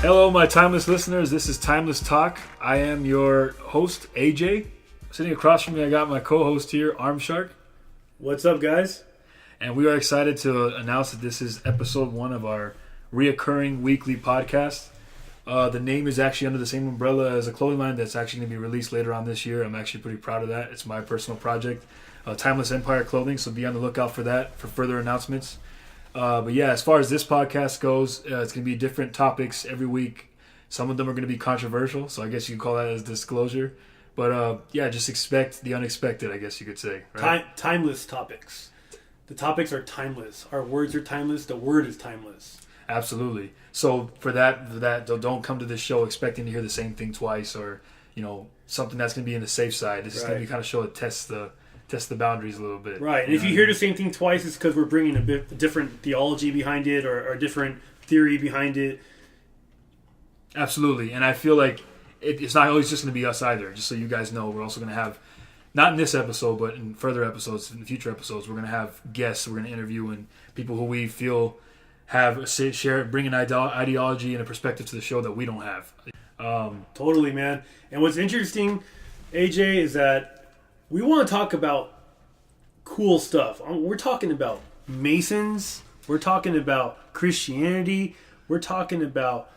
Hello, my Timeless listeners. This is Timeless Talk. I am your host, AJ. Sitting across from me, I got my co-host here, ArmShark. What's up, guys? And we are excited to announce that this is episode 1 of our reoccurring weekly podcast. The name is actually under the same umbrella as a clothing line that's actually going to be released later on this year. I'm actually pretty proud of that. It's my personal project, Timeless Empire Clothing, so be on the lookout for that for further announcements. But yeah, as far as this podcast goes, it's going to be different topics every week. Some of them are going to be controversial, so I guess you could call that as disclosure. But yeah, just expect the unexpected, I guess you could say. Right? Timeless topics. The topics are timeless. Our words are timeless. The word is timeless. Absolutely. So for that, don't come to this show expecting to hear the same thing twice, or something that's going to be in the safe side. This is going to be kind of show that tests the boundaries a little bit. Right. And if you hear the same thing twice, it's because we're bringing a different theology behind it, or a different theory behind it. Absolutely. And I feel like it's not always just going to be us either. Just so you guys know, we're also going to have, not in this episode, but in further episodes, in future episodes, we're going to have guests. We're going to interview and people who we feel bring an ideology and a perspective to the show that we don't have. Totally, man. And what's interesting, AJ, is that we want to talk about cool stuff. We're talking about Masons. We're talking about Christianity. We're talking about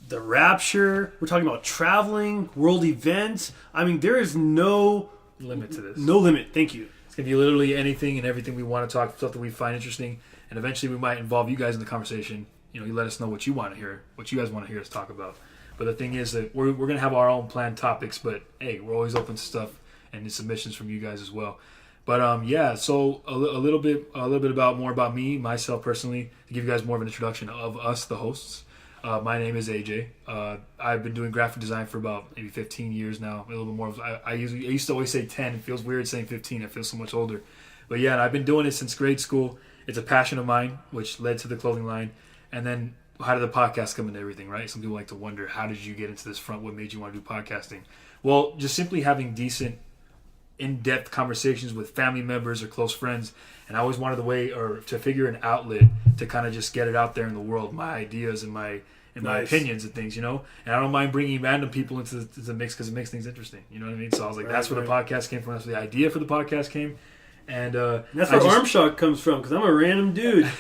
the rapture. We're talking about traveling, world events. I mean, there is no limit to this. No limit. Thank you. It's going to be literally anything and everything we want to talk, stuff that we find interesting. And eventually we might involve you guys in the conversation. You let us know what you want to hear, what you guys want to hear us talk about. But the thing is that we're going to have our own planned topics, but hey, we're always open to stuff and the submissions from you guys as well. But yeah, so a little bit more about me, myself personally, to give you guys more of an introduction of us, the hosts. My name is AJ. I've been doing graphic design for about maybe 15 years now. A little bit more. I used to always say 10. It feels weird saying 15. I feel so much older. But yeah, I've been doing it since grade school. It's a passion of mine, which led to the clothing line. And then how did the podcast come into everything, right? Some people like to wonder, how did you get into this front? What made you want to do podcasting? Well, just simply having decent, in-depth conversations with family members or close friends. And I always wanted to figure an outlet to kind of just get it out there in the world, my ideas and my opinions and things, And I don't mind bringing random people into the mix because it makes things interesting. You know what I mean? So I was like, that's where the podcast came from. That's where the idea for the podcast came. And that's where ArmShark comes from, because I'm a random dude.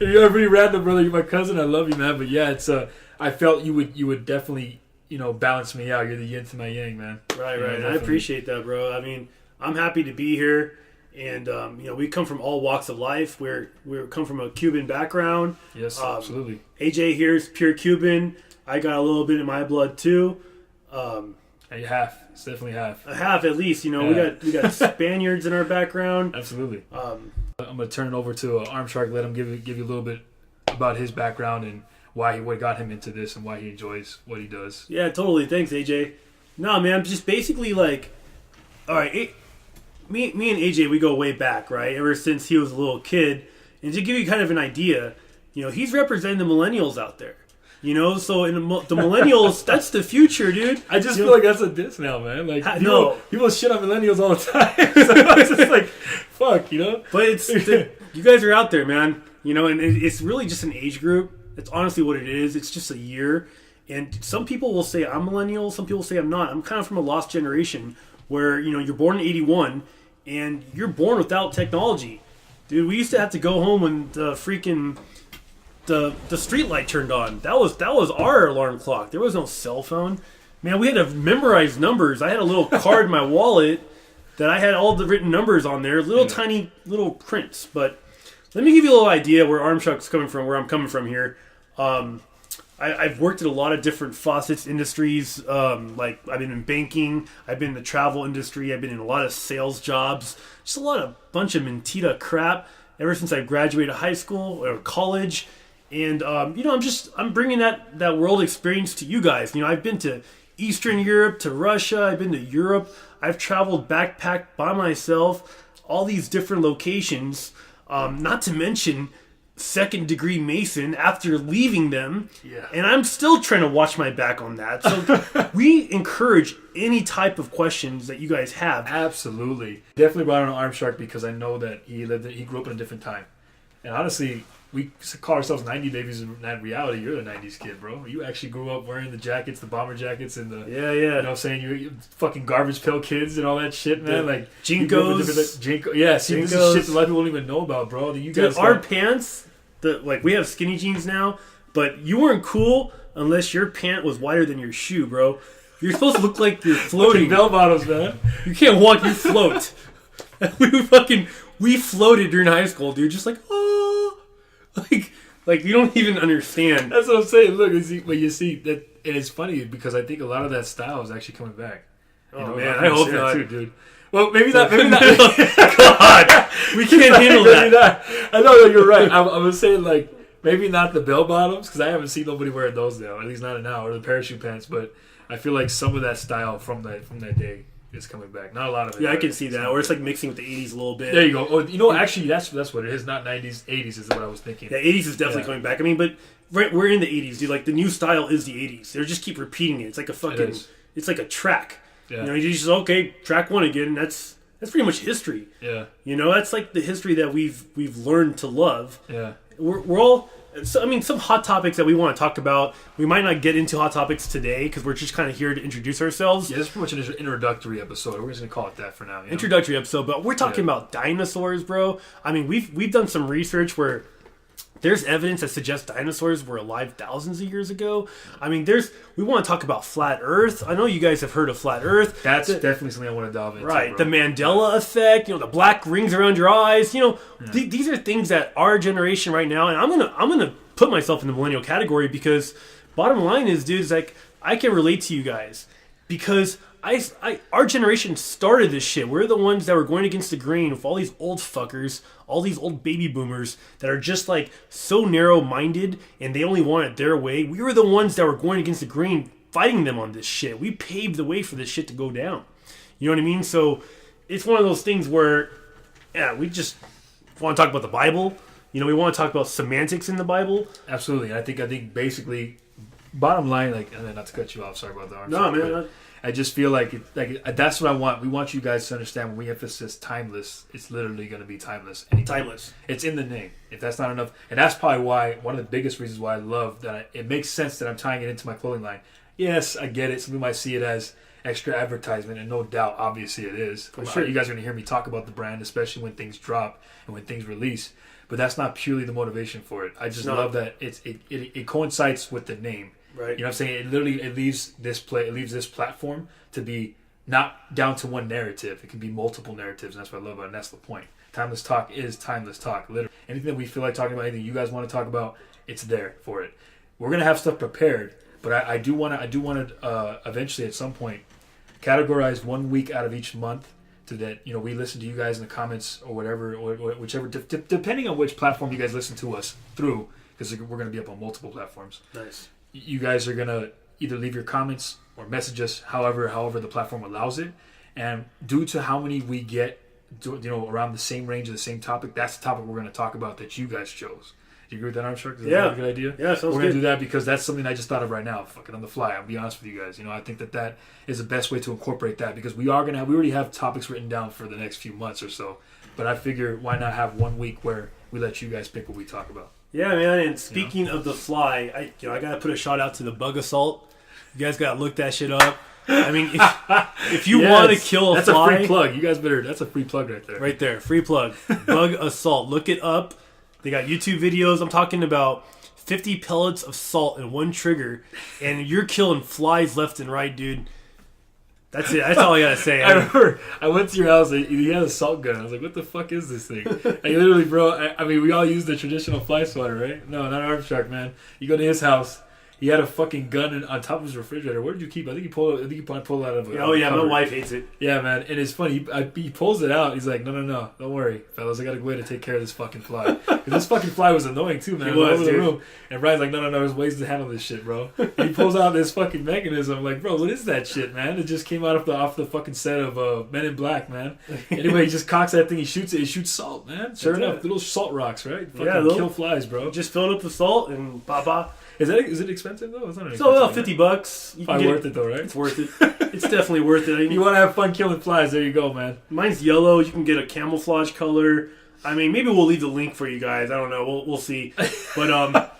You're pretty random, brother. You're my cousin. I love you, man. But yeah, it's I felt you would definitely balance me out. You're the yin to my yang, man. Right. I appreciate that, bro. I mean, I'm happy to be here, and we come from all walks of life. We come from a Cuban background. Yes, absolutely. AJ here is pure Cuban. I got a little bit in my blood too. Half. It's definitely half. A half at least. We got Spaniards in our background. Absolutely. I'm gonna turn it over to ArmShark. Let him give you a little bit about his background and what got him into this and why he enjoys what he does. Yeah, totally. Thanks, AJ. No, man, just basically like, all right. Me and AJ, we go way back, right? Ever since he was a little kid, and to give you kind of an idea, he's representing the millennials out there. So in the millennials, that's the future, dude. I just feel like that's a diss now, man. Like people shit on millennials all the time. So it's just like, fuck, But you guys are out there, man. And it's really just an age group. It's honestly what it is. It's just a year. And some people will say I'm millennial. Some people say I'm not. I'm kind of from a lost generation where, you're born in 81 and you're born without technology. Dude, we used to have to go home when the freaking... The street light turned on. That was our alarm clock. There was no cell phone. Man, we had to memorize numbers. I had a little card in my wallet that I had all the written numbers on there, tiny little prints. But let me give you a little idea where ArmShark's coming from, where I'm coming from here. I've worked at a lot of different faucets industries. Like I've been in banking, I've been in the travel industry, I've been in a lot of sales jobs. Just a bunch of mentita crap ever since I graduated high school or college. And, I'm bringing that world experience to you guys. I've been to Eastern Europe, to Russia. I've been to Europe. I've traveled backpacked by myself, all these different locations, not to mention second degree Mason after leaving them. Yeah. And I'm still trying to watch my back on that. So we encourage any type of questions that you guys have. Absolutely. Definitely brought on ArmShark because I know that he grew up in a different time. And honestly, we call ourselves 90 babies. In that reality, you're the 90s kid, bro. You actually grew up wearing the jackets, the bomber jackets, and the You know what I'm saying? You fucking Garbage Pail Kids and all that shit, man. Like Jinkos. Yeah, see, this is shit that a lot of people don't even know about, bro. You guys, our pants. We have skinny jeans now, but you weren't cool unless your pant was wider than your shoe, bro. You're supposed to look like you're floating. Bell bottoms, man. You can't walk, you float. We floated during high school, dude. Just like, oh, like you don't even understand. That's what I'm saying. Look, you see that, and it's funny because I think a lot of that style is actually coming back. Man, I hope not, too, dude. Well, maybe not. Maybe not. God, we can't handle that. I know you're right. I was saying like maybe not the bell bottoms because I haven't seen nobody wearing those now. At least not now, or the parachute pants. But I feel like some of that style from that day is coming back. Not a lot of it. Yeah, I can see that. Or it's like mixing with the 80s a little bit. There you go. Oh, actually, that's what it is. Not 90s, 80s is what I was thinking. Yeah, 80s is definitely coming back. I mean, but we're in the 80s, dude. Like the new style is the 80s. They just keep repeating it. It's like a fucking. It's like a track. Yeah. You know, you just track one again. That's pretty much history. Yeah. You know, that's like the history that we've learned to love. Yeah. We're all. So, I mean, some hot topics that we want to talk about. We might not get into hot topics today because we're just kind of here to introduce ourselves. Yeah, this is pretty much an introductory episode. We're just gonna call it that for now. Introductory episode, but we're talking about dinosaurs, bro. I mean, we've done some research where there's evidence that suggests dinosaurs were alive thousands of years ago. I mean, we want to talk about flat Earth. I know you guys have heard of flat Earth. That's definitely something I want to delve into. Right, bro. The Mandela effect. You know, the black rings around your eyes. You know, these are things that our generation right now, and I'm gonna put myself in the millennial category because bottom line is, dude, is like I can relate to you guys because our generation started this shit. We're the ones that were going against the grain with all these old fuckers, all these old baby boomers that are just like so narrow-minded and they only want it their way. We were the ones that were going against the grain, fighting them on this shit. We paved the way for this shit to go down. You know what I mean? So it's one of those things where, we just want to talk about the Bible. You know, we want to talk about semantics in the Bible. Absolutely. I think basically, bottom line, and not to cut you off, sorry about the No, man. I just feel like that's what I want. We want you guys to understand when we emphasize timeless, it's literally going to be timeless. Timeless. It's in the name. If that's not enough, and that's probably why one of the biggest reasons why I love that it makes sense that I'm tying it into my clothing line. Yes, I get it. Some people might see it as extra advertisement, and no doubt, obviously, it is. For sure, you guys are going to hear me talk about the brand, especially when things drop and when things release. But that's not purely the motivation for it. I just love that it coincides with the name. Right. You know what I'm saying? It leaves this platform to be not down to one narrative. It can be multiple narratives, and that's what I love about it, and that's the point. Timeless Talk is timeless talk. Literally. Anything that we feel like talking about, anything you guys want to talk about, it's there for it. We're gonna have stuff prepared, but I do want to eventually at some point categorize 1 week out of each month to that, we listen to you guys in the comments or whatever, or whichever, depending on which platform you guys listen to us through, because we're going to be up on multiple platforms. Nice. You guys are going to either leave your comments or message us however the platform allows it. And due to how many we get, around the same range of the same topic, that's the topic we're going to talk about that you guys chose. Do you agree with that, ArmShark? Is that a good idea? Yeah, sounds good. We're going to do that because that's something I just thought of right now, fucking on the fly. I'll be honest with you guys. I think that is the best way to incorporate that because we already have topics written down for the next few months or so. But I figure why not have 1 week where we let you guys pick what we talk about. Yeah, man. And speaking of the fly, I got to put a shout out to the bug assault. You guys got to look that shit up. I mean, if you want to kill a fly, that's a free plug. You guys that's a free plug right there. Right there, free plug. Bug assault. Look it up. They got YouTube videos. I'm talking about 50 pellets of salt in one trigger, and you're killing flies left and right, dude. That's it. That's all I gotta say. I remember I went to your house. He had a salt gun. I was like, "What the fuck is this thing?" Like, literally, bro. I mean, we all use the traditional fly swatter, right? No, not ArmShark, man. You go to his house. He had a fucking gun on top of his refrigerator. Where did you keep it? I think he pulled it out of. Oh yeah, my wife hates it. Yeah, man, and it's funny. He pulls it out. He's like, no, don't worry, fellas. I got a way to take care of this fucking fly. This fucking fly was annoying too, man. It was, over the room, and Ryan's like, no. There's ways to handle this shit, bro. And he pulls out this fucking mechanism. I'm like, bro, what is that shit, man? It just came out off the fucking set of Men in Black, man. Anyway, he just cocks that thing. He shoots it. He shoots salt, man. Sure enough, little salt rocks, right? Fucking kill flies, bro. Just filled up with salt and ba. Is it expensive though? It's not expensive. So $50. Probably worth it though, right? It's worth it. It's definitely worth it. You want to have fun killing flies? There you go, man. Mine's yellow. You can get a camouflage color. I mean, maybe we'll leave the link for you guys. I don't know. We'll see. But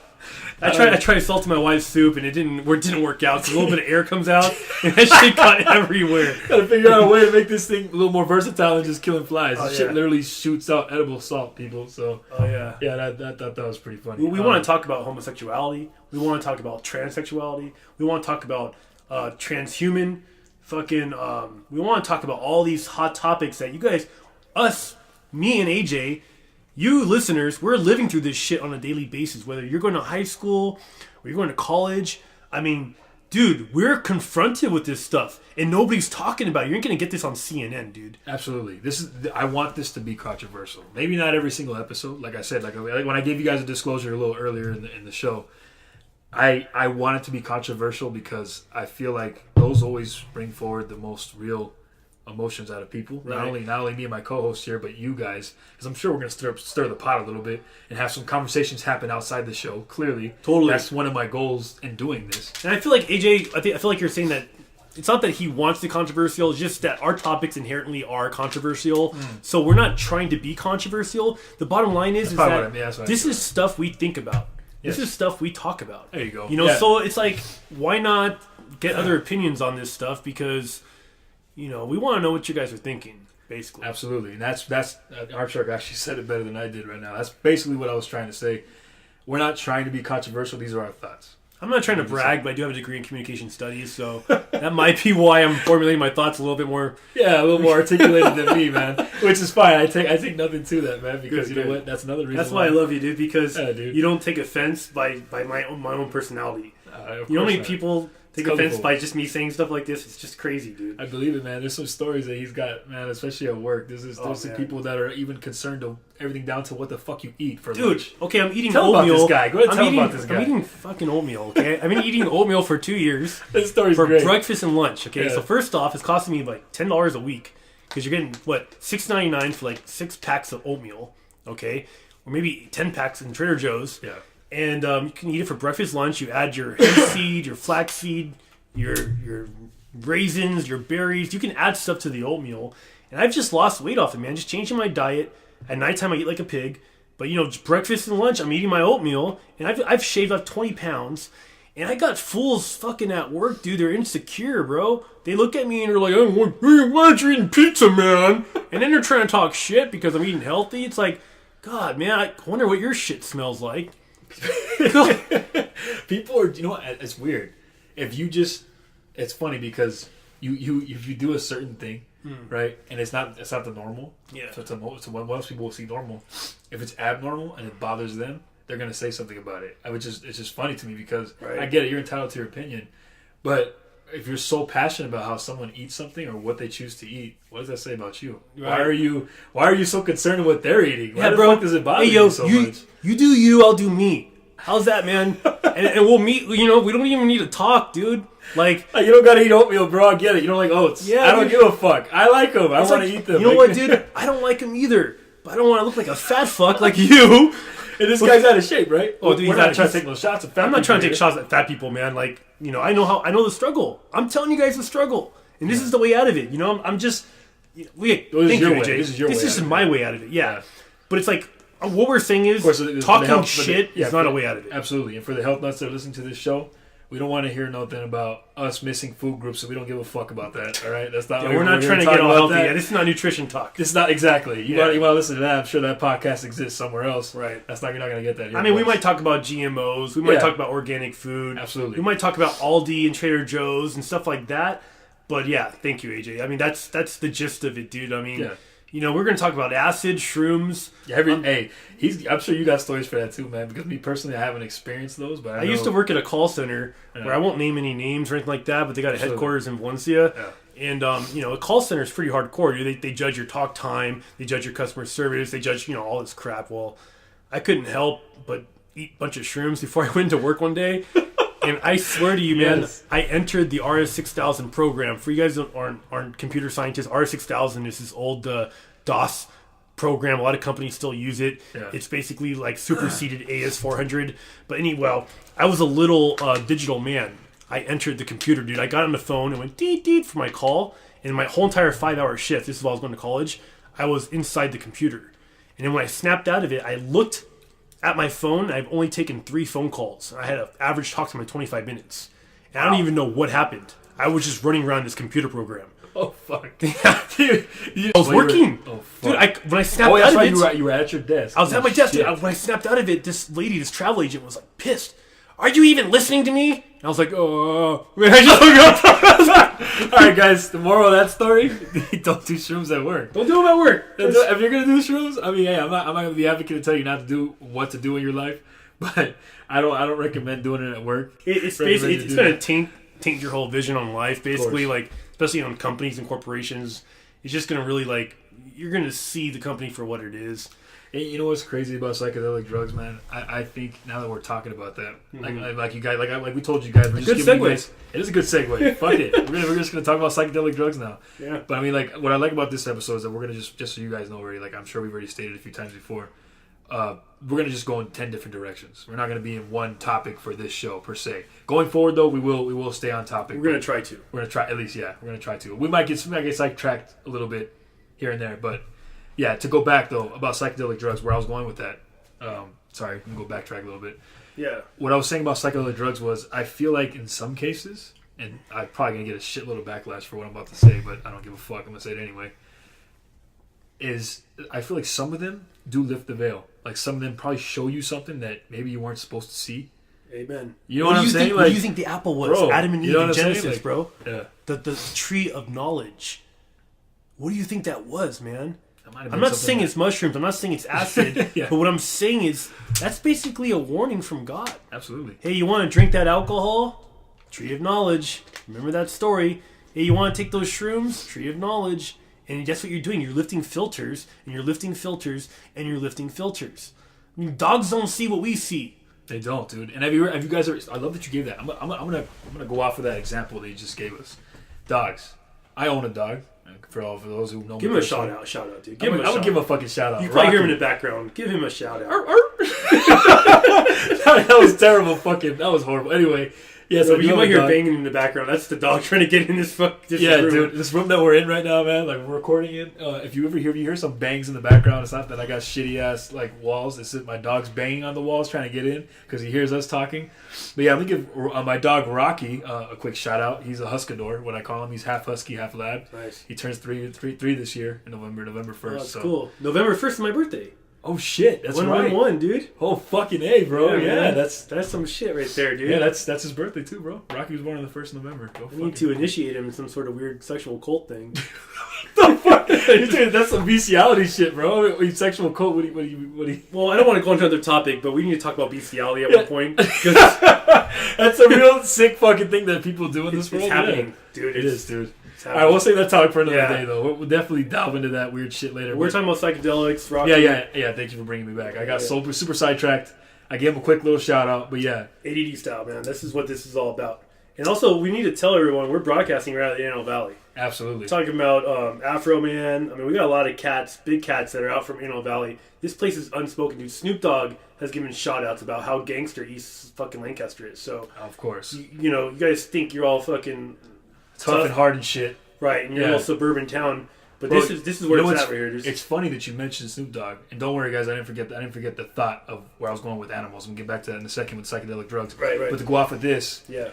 I tried to salt my wife's soup and it didn't work out. So a little bit of air comes out and that shit got everywhere. Gotta figure out a way to make this thing a little more versatile than just killing flies. Oh, This shit literally shoots out edible salt, people. So yeah, that was pretty funny. We want to talk about homosexuality. We want to talk about transsexuality. We want to talk about transhuman. We want to talk about all these hot topics that you guys, me and AJ. You listeners, we're living through this shit on a daily basis, whether you're going to high school or you're going to college. I mean, dude, we're confronted with this stuff and nobody's talking about it. You ain't going to get this on CNN, dude. Absolutely. I want this to be controversial. Maybe not every single episode. Like I said, like when I gave you guys a disclosure a little earlier in the show, I want it to be controversial because I feel like those always bring forward the most real emotions out of people. Right. Not only me and my co-host here, but you guys, because I'm sure we're going to stir the pot a little bit and have some conversations happen outside the show. Clearly, totally, that's one of my goals in doing this. And I feel like AJ, I feel like you're saying that it's not that he wants the controversial, it's just that our topics inherently are controversial. So we're not trying to be controversial. The bottom line is that this is stuff we think about. Yes. This is stuff we talk about. There you go. You know, so it's like, why not get other opinions on this stuff? Because we want to know what you guys are thinking, basically. Absolutely. And that's ArmShark actually said it better than I did right now. That's basically what I was trying to say. We're not trying to be controversial. These are our thoughts. I'm not trying to brag, but I do have a degree in communication studies, so that might be why I'm formulating my thoughts a little bit more. Yeah, a little more articulated than me, man. Which is fine. I take nothing to that, man, because you know what? That's another reason. That's why I love you, dude. Because you don't take offense by my own personality. You don't make people take offense by just me saying stuff like this. It's just crazy, dude. I believe it, man. There's some stories that he's got, man, especially at work. There's some people that are even concerned of everything down to what the fuck you eat for lunch. Dude, okay, I'm eating oatmeal. Tell about this guy. Go ahead and tell about this guy. I'm eating fucking oatmeal, okay? I've been eating oatmeal for 2 years. This story's for great. Breakfast and lunch, okay? Yeah. So first off, it's costing me like $10 a week because you're getting, $6.99 for like 6 packs of oatmeal, okay? Or maybe 10 packs in Trader Joe's. Yeah. And you can eat it for breakfast, lunch. You add your hemp seed, your flax seed, your raisins, your berries. You can add stuff to the oatmeal. And I've just lost weight off it, man. Just changing my diet. At nighttime, I eat like a pig. But, breakfast and lunch, I'm eating my oatmeal. And I've shaved off 20 pounds. And I got fools fucking at work, dude. They're insecure, bro. They look at me and they're like, why aren't you eating pizza, man? And then they're trying to talk shit because I'm eating healthy. It's like, God, man, I wonder what your shit smells like. People are, it's weird. If you just, it's funny because if you do a certain thing, right, and it's not the normal, so it's what most people will see normal. If it's abnormal and it bothers them, they're gonna say something about it. It's just funny to me because I get it. You're entitled to your opinion, but if you're so passionate about how someone eats something or what they choose to eat, what does that say about you? Right. Why are you so concerned with what they're eating? Why the fuck does it bother you so much? You do you, I'll do me. How's that, man? and we'll meet. We don't even need to talk, dude. Like you don't gotta eat oatmeal, bro. I get it. You don't like oats. Yeah, I don't give a fuck. I like them. I want to eat them. You know what, dude? I don't like them either. But I don't want to look like a fat fuck like you. And this guy's out of shape, right? Oh, dude, we're not trying to take no shots at fat people. I'm not trying to take shots at fat people, man. Like, I know the struggle. I'm telling you guys the struggle, and this is the way out of it. I'm just. Thank you, AJ. This is my way out of it. Yeah, but it's like. What we're saying is, talking shit is not a way out of it. Absolutely. And for the health nuts that are listening to this show, we don't want to hear nothing about us missing food groups, so we don't give a fuck about that, all right? That's not. We're not trying to get all healthy. Yeah, this is not nutrition talk. This is not exactly. You want to listen to that? I'm sure that podcast exists somewhere else. Right. You're not going to get that here. I mean, we might talk about GMOs. We might talk about organic food. Absolutely. We might talk about Aldi and Trader Joe's and stuff like that. But yeah, thank you, AJ. I mean, that's the gist of it, dude. I mean, we're going to talk about acid, shrooms. Yeah, I'm sure you got stories for that too, man. Because me personally, I haven't experienced those. But I used to work at a call center where I won't name any names or anything like that, but they got a headquarters in Valencia. Yeah. And, a call center is pretty hardcore. They judge your talk time. They judge your customer service. They judge, all this crap. Well, I couldn't help but eat a bunch of shrooms before I went to work one day. And I swear to you, man, I entered the RS6000 program. For you guys that aren't computer scientists, RS6000 is this old DOS program. A lot of companies still use it. Yeah. It's basically like superseded AS400. But anyway, I was a little digital man. I entered the computer, dude. I got on the phone and went deet deet for my call. And my whole entire 5-hour shift, this is while I was going to college, I was inside the computer. And then when I snapped out of it, I looked at my phone. I've only taken 3 phone calls. I had an average talk time of 25 minutes. And I don't even know what happened. I was just running around this computer program. Oh, fuck. Dude, I was working. Oh, fuck. Dude, when I snapped out of it... You were at your desk. I was at my desk. Dude, when I snapped out of it, this lady, this travel agent, was like pissed. Are you even listening to me? And I was like, oh. I just hung up. All right, guys. The moral of that story: don't do shrooms at work. Don't do them at work. If you're gonna do shrooms, I mean, hey, I'm not gonna be advocate to tell you not to do what to do in your life, but I don't recommend doing it at work. It's basically it's gonna taint your whole vision on life. Basically, like especially on companies and corporations, it's just gonna really like you're gonna see the company for what it is. And you know what's crazy about psychedelic drugs, man? I think now that we're talking about that, like you guys, like we told you guys, we're just giving you guys. It is a good segue. Fuck it, we're just gonna talk about psychedelic drugs now. Yeah. But I mean, like what I like about this episode is that we're gonna just so you guys know already. Like I'm sure we've already stated a few times before. We're gonna just go in 10 different directions. We're not gonna be in one topic for this show per se. Going forward, though, we will stay on topic. We're gonna try to. We're gonna try at least. Yeah, we're gonna try to. We might get sidetracked a little bit here and there, but. Yeah, to go back, though, about psychedelic drugs, where I was going with that. Sorry, I'm going to go backtrack a little bit. Yeah. What I was saying about psychedelic drugs was I feel like in some cases, and I'm probably going to get a shitload of backlash for what I'm about to say, but I don't give a fuck. I'm going to say it anyway. I feel like some of them do lift the veil. Like some of them probably show you something that maybe you weren't supposed to see. Amen. You know what I'm saying? What do you think the apple was? Bro, Adam and Eve in Genesis, like, bro. Yeah. The tree of knowledge. What do you think that was, man? I'm not saying it's mushrooms. I'm not saying it's acid. Yeah. But what I'm saying is that's basically a warning from God. Absolutely. Hey, you want to drink that alcohol? Tree of knowledge. Remember that story. Hey, you want to take those shrooms? Tree of knowledge. And that's what you're doing. You're lifting filters, and you're lifting filters, and you're lifting filters. I mean, dogs don't see what we see. They don't, dude. And have you guys ever... I love that you gave that. I'm gonna go off of that example that you just gave us. Dogs. I own a dog. For those who know give me. Give him a shout out, dude. I'm gonna give him a fucking shout out. You probably hear him in the background. Give him a shout out. That was terrible. That was horrible. Anyway, yeah. So you might hear banging in the background. That's the dog trying to get in this room. Dude. This room that we're in right now, man. Like we're recording it. If you hear some bangs in the background, it's not that I got shitty ass like walls. It's that my dog's banging on the walls trying to get in because he hears us talking. But yeah, let me give my dog Rocky a quick shout out. He's a Huskador, what I call him. He's half husky, half lab. Nice. He turns three this year in November 1st. Oh, that's cool. November 1st is my birthday. Oh shit, that's right. 1-1-1, dude. Oh fucking A, bro. Yeah, that's some shit right there, dude. Yeah, that's his birthday too, bro. Rocky was born on the 1st of November. I need to initiate him in some sort of weird sexual cult thing. The fuck? Dude, that's some bestiality shit, bro. Sexual cult. What do you? Well, I don't want to go into another topic, but we need to talk about bestiality at one point. That's a real sick fucking thing that people do in this world. It's happening, dude. It is, dude. All right, we'll save that topic for another day, though. We'll definitely delve into that weird shit later. We're talking about psychedelics, rock. Yeah. Thank you for bringing me back. I got super sidetracked. I gave him a quick little shout out, but yeah. ADD style, man. This is what this is all about. And also, we need to tell everyone we're broadcasting right out of the Antelope Valley. Absolutely. We're talking about Afro Man. I mean, we got a lot of cats, big cats that are out from Antelope Valley. This place is unspoken, dude. Snoop Dogg has given shout outs about how gangster East fucking Lancaster is. So, of course, you know, you guys think you're all fucking tough and hard and shit. Right, and you're a little suburban town, but this is where it's at right here. It's funny that you mentioned Snoop Dogg, and don't worry, guys, I didn't forget the thought of where I was going with animals. I'm gonna get back to that in a second with psychedelic drugs. Right. But to go off of this, yeah,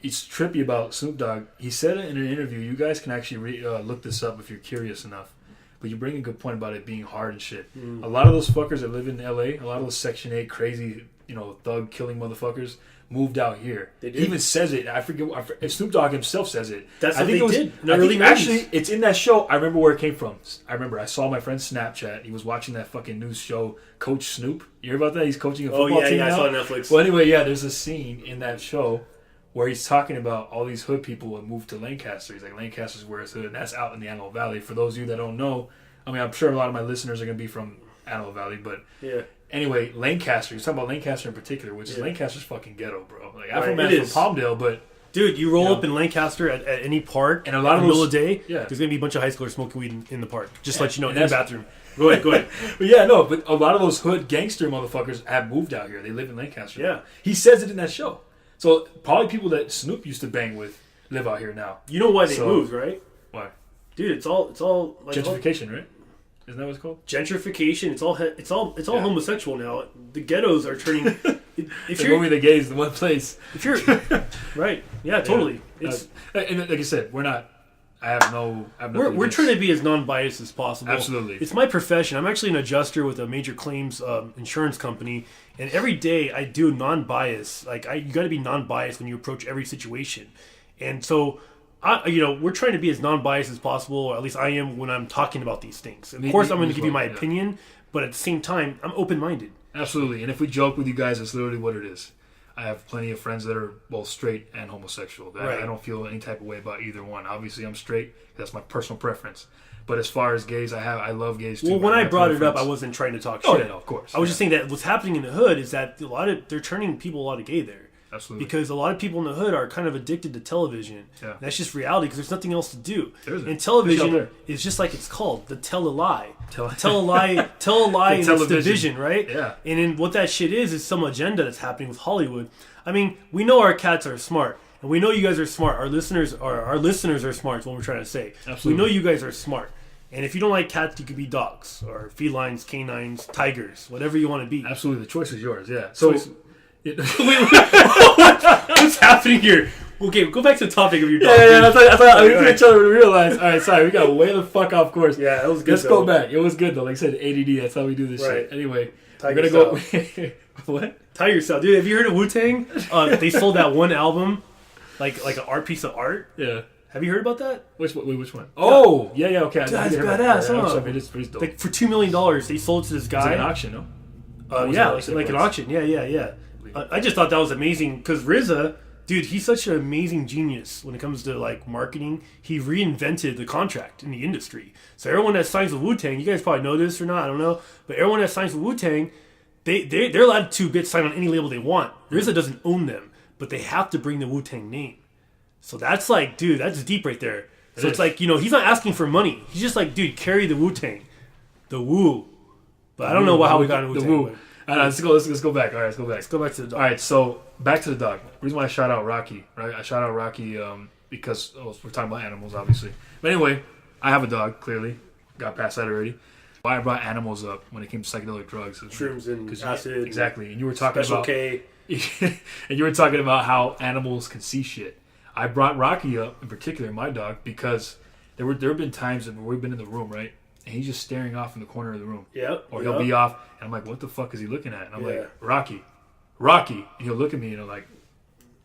it's trippy about Snoop Dogg. He said it in an interview. You guys can actually look this up if you're curious enough. But you bring a good point about it being hard and shit. A lot of those fuckers that live in LA, a lot of those Section 8 crazy, thug killing motherfuckers, moved out here. They did. He even says it. I forget if Snoop Dogg himself says it. That's what they did. Actually, it's in that show. I remember where it came from. I saw my friend's Snapchat. He was watching that fucking news show, Coach Snoop. You hear about that? He's coaching a football team now. I saw it on Netflix. Well, anyway, there's a scene in that show where he's talking about all these hood people that moved to Lancaster. He's like, Lancaster's where it's hood, and that's out in the Antelope Valley. For those of you that don't know, I mean, I'm sure a lot of my listeners are going to be from Antelope Valley, but yeah. Anyway, Lancaster. He's talking about Lancaster in particular, which is Lancaster's fucking ghetto, bro. Like Afro Man's from Palmdale, but dude, you roll up in Lancaster at any park, and a lot of the middle of the day, there's gonna be a bunch of high schoolers smoking weed in the park. Just let you know, in the bathroom. Go ahead. But a lot of those hood gangster motherfuckers have moved out here. They live in Lancaster. Yeah, he says it in that show. So probably people that Snoop used to bang with live out here now. You know why they moved, right? Why? Dude, it's all like gentrification, right? Isn't that what it's called? Gentrification. It's all homosexual now. The ghettos are turning. If They're you're moving the gays in one place. If you're right, yeah, totally. It's and like I said, we're not. I have no. we're trying to be as non-biased as possible. Absolutely. It's my profession. I'm actually an adjuster with a major claims insurance company, and every day I do non-bias. Like you got to be non-biased when you approach every situation, and so. We're trying to be as non-biased as possible, or at least I am when I'm talking about these things. Of course, I'm going to give you my opinion, but at the same time, I'm open-minded. Absolutely. And if we joke with you guys, that's literally what it is. I have plenty of friends that are both straight and homosexual. Right. I don't feel any type of way about either one. Obviously, I'm straight. That's my personal preference. But as far as gays, I love gays too. Well, when I brought it up, I wasn't trying to talk shit. Oh, yeah, no, of course. I was just saying that what's happening in the hood is that they're turning people a lot of gay there. Absolutely. Because a lot of people in the hood are kind of addicted to television. Yeah. That's just reality because there's nothing else to do. And television is just like it's called, the tell a lie. Tell a lie in its division, right? Yeah. And then what that shit is some agenda that's happening with Hollywood. I mean, we know our cats are smart. And we know you guys are smart. Our listeners are smart is what we're trying to say. Absolutely. We know you guys are smart. And if you don't like cats, you could be dogs or felines, canines, tigers, whatever you want to be. Absolutely. The choice is yours, yeah. So... What's happening here? Okay, go back to the topic of your dog. Yeah, I thought I was trying to realize. All right, sorry, we got way the fuck off course. Yeah, it was good. Let's go back. It was good though. Like I said, ADD. That's how we do this shit. Anyway, we're gonna go. What? Tiger Style, dude. Have you heard of Wu-Tang? They sold that one album, like an art piece of art. Yeah. Have you heard about that? Which one? Oh, yeah, okay. That's badass, huh? It's pretty dope. Like for $2 million, they sold it to this guy. It's like an auction, no? Like an auction. Yeah. I just thought that was amazing because RZA, dude, he's such an amazing genius when it comes to like marketing. He reinvented the contract in the industry. So everyone that signs with Wu-Tang, you guys probably know this or not, I don't know, but everyone that signs with Wu-Tang, they're allowed to get signed on any label they want. RZA doesn't own them, but they have to bring the Wu-Tang name. So that's like, dude, that's deep right there. So it's like, he's not asking for money. He's just like, dude, carry the Wu-Tang. The Woo. But I don't know how we got into Wu-Tang. The Woo. All right, let's go back. All right, let's go back. Let's go back to the dog. All right, so back to the dog. The reason why I shout out Rocky, right? I shout out Rocky because we're talking about animals, obviously. But anyway, I have a dog, clearly. Got past that already. Why I brought animals up when it came to psychedelic drugs. Shrooms and acid. Exactly. And you were talking Special about... K. And you were talking about how animals can see shit. I brought Rocky up, in particular, my dog, because there have been times where we've been in the room, right? And he's just staring off in the corner of the room. Yep. Or he'll be off, and I'm like, what the fuck is he looking at? And I'm like, Rocky. And he'll look at me, and he'll like,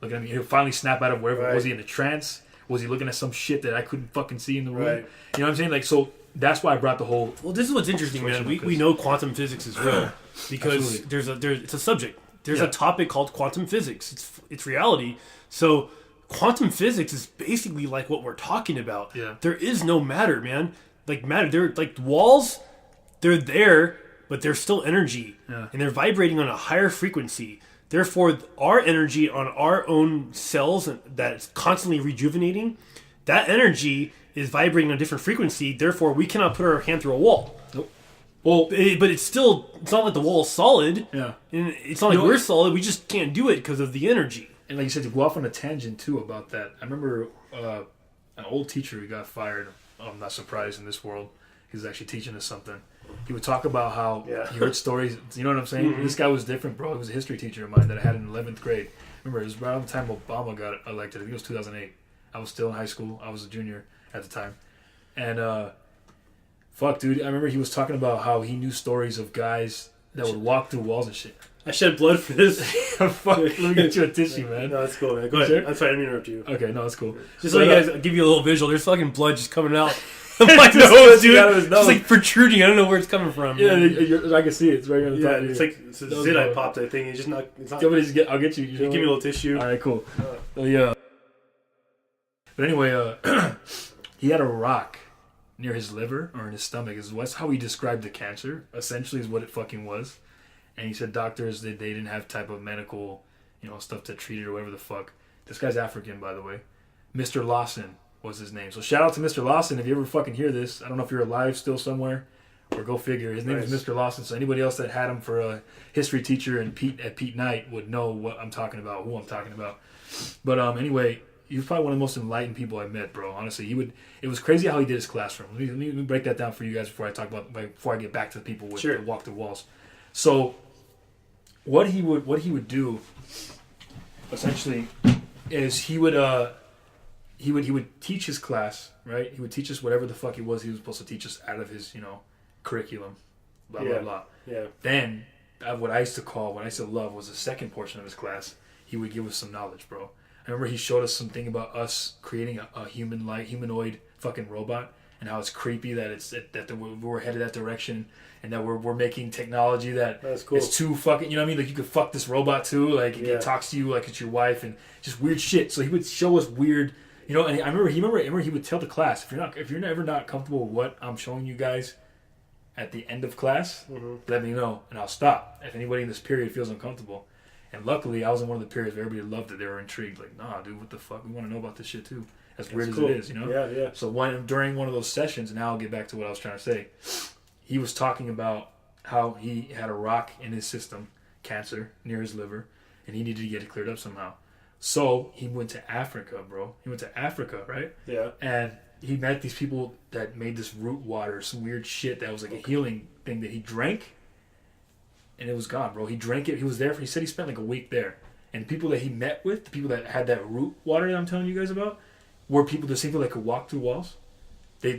look at me. He'll finally snap out of wherever. Right. Was he in a trance? Was he looking at some shit that I couldn't fucking see in the room? Right. You know what I'm saying? Like, so that's why I brought the whole... Well, this is what's interesting, man. We know quantum physics is real because it's a subject. There's a topic called quantum physics. It's reality. So quantum physics is basically like what we're talking about. Yeah. There is no matter, man. Like matter, they're like walls. They're there, but they're still energy, and they're vibrating on a higher frequency. Therefore, our energy on our own cells that's constantly rejuvenating, that energy is vibrating on a different frequency. Therefore, we cannot put our hand through a wall. Nope. Well, but it's not like the wall is solid. Yeah. And it's not like we're solid. We just can't do it because of the energy. And like you said, to go off on a tangent too about that, I remember an old teacher who got fired. I'm not surprised in this world. He was actually teaching us something. He would talk about how he heard stories. You know what I'm saying? Mm-hmm. This guy was different, bro. He was a history teacher of mine that I had in 11th grade. Remember, it was around the time Obama got elected. I think it was 2008. I was still in high school. I was a junior at the time. And, fuck, dude. I remember he was talking about how he knew stories of guys that would walk through walls and shit. I shed blood for this. Fuck, let me get you a tissue, man. No, that's cool, man. Go ahead. Sure? I'm sorry, I didn't interrupt you. Okay, no, that's cool. Just so you guys give you a little visual, there's fucking blood just coming out. I'm like, no, dude. It's just like protruding. I don't know where it's coming from. Yeah, I can see it. It's right on the top. It's like it's a zit I popped, I think. It's just not... I'll get you. Give me a little tissue. All right, cool. So, yeah. But anyway, he had a rock near his liver or in his stomach. That's how he described the cancer, essentially, is what it fucking was. And he said doctors, they didn't have type of medical, stuff to treat it or whatever the fuck. This guy's African, by the way. Mr. Lawson was his name. So shout out to Mr. Lawson if you ever fucking hear this. I don't know if you're alive still somewhere, or go figure. His name is Mr. Lawson. So anybody else that had him for a history teacher and Pete Knight would know what I'm talking about, who I'm talking about. But anyway, he was probably one of the most enlightened people I met, bro. Honestly, it was crazy how he did his classroom. Let me break that down for you guys before I get back to the people with the walk the walls. So, what he would do, essentially, is he would teach his class, right? He would teach us whatever the fuck he was supposed to teach us out of his, curriculum, blah blah blah. Yeah. Then, what I used to love was the second portion of his class. He would give us some knowledge, bro. I remember he showed us something about us creating a humanoid fucking robot, and how it's creepy that we're headed that direction, and that we're making technology that's cool. It's too fucking, you know what I mean? Like, you could fuck this robot too, like it talks to you like it's your wife, and just weird shit. So he would show us weird, and I remember he would tell the class, if you're ever not comfortable with what I'm showing you guys at the end of class, let me know and I'll stop if anybody in this period feels uncomfortable. And luckily, I was in one of the periods where everybody loved it. They were intrigued. Like, nah, dude, what the fuck? We want to know about this shit, too. As weird as it is, Yeah. So during one of those sessions, and now I'll get back to what I was trying to say, he was talking about how he had a rock in his system, cancer, near his liver, and he needed to get it cleared up somehow. So he went to Africa, bro. He went to Africa, right? Yeah. And he met these people that made this root water, some weird shit that was like a healing thing that he drank. And it was gone, bro. He drank it. He was there. He said he spent like a week there. And the people that he met with, the people that had that root water that I'm telling you guys about, were the same people that could walk through walls.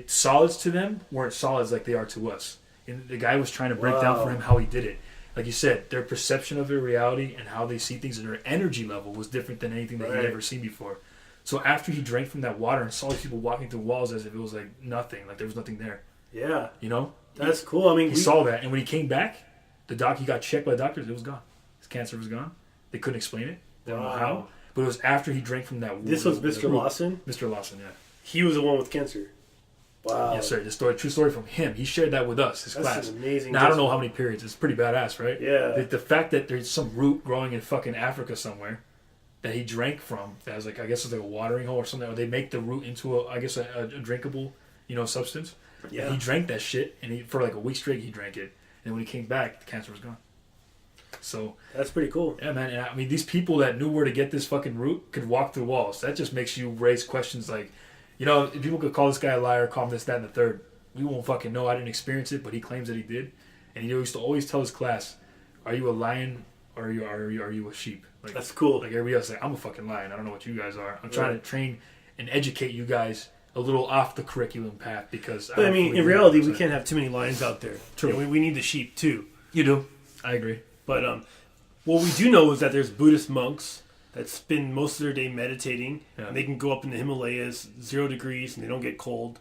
Solids to them weren't solids like they are to us. And the guy was trying to break down for him how he did it. Like you said, their perception of their reality and how they see things and their energy level was different than anything that he'd ever seen before. So after he drank from that water and saw these people walking through walls as if it was like nothing, like there was nothing there. Yeah. That's He cool. I mean, he saw that, and when he came back, he got checked by the doctors. It was gone. His cancer was gone. They couldn't explain it. They don't know how. But it was after he drank from that water. This was Mr. Lawson? Mr. Lawson, yeah. He was the one with cancer. Wow. Yes, sir. True story from him. He shared that with us, his class. That's amazing. Now, I don't know how many periods. It's pretty badass, right? Yeah. The fact that there's some root growing in fucking Africa somewhere that he drank from, that was like, I guess it's like a watering hole or something, or they make the root into a drinkable, substance. Yeah. And he drank that shit, and for like a week straight, he drank it. And when he came back, the cancer was gone. So that's pretty cool. Yeah, man. And I mean, these people that knew where to get this fucking root could walk through walls. That just makes you raise questions like, people could call this guy a liar, call him this, that, and the third. We won't fucking know. I didn't experience it, but he claims that he did. And he used to always tell his class, "Are you a lion or are you a sheep?" Like, that's cool. Like everybody else, like, I'm a fucking lion. I don't know what you guys are. I'm trying to train and educate you guys a little off the curriculum path because. But I mean, in reality, we can't have too many lions out there. True. We need the sheep too. You do. I agree. But what we do know is that there's Buddhist monks that spend most of their day meditating. Yeah. And they can go up in the Himalayas, 0 degrees, and they don't get cold.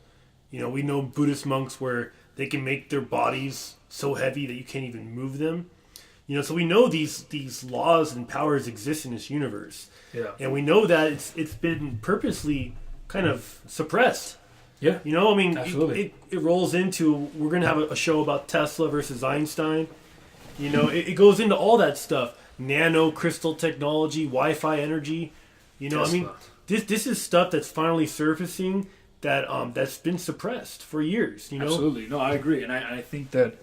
We know Buddhist monks where they can make their bodies so heavy that you can't even move them. So we know these laws and powers exist in this universe. Yeah. And we know that it's been purposely kind of suppressed. Yeah. I mean, absolutely. It rolls into, we're going to have a show about Tesla versus Einstein. It goes into all that stuff. Nano crystal technology, Wi-Fi energy. Tesla. I mean, this is stuff that's finally surfacing that's been suppressed for years. Absolutely. No, I agree. And I think that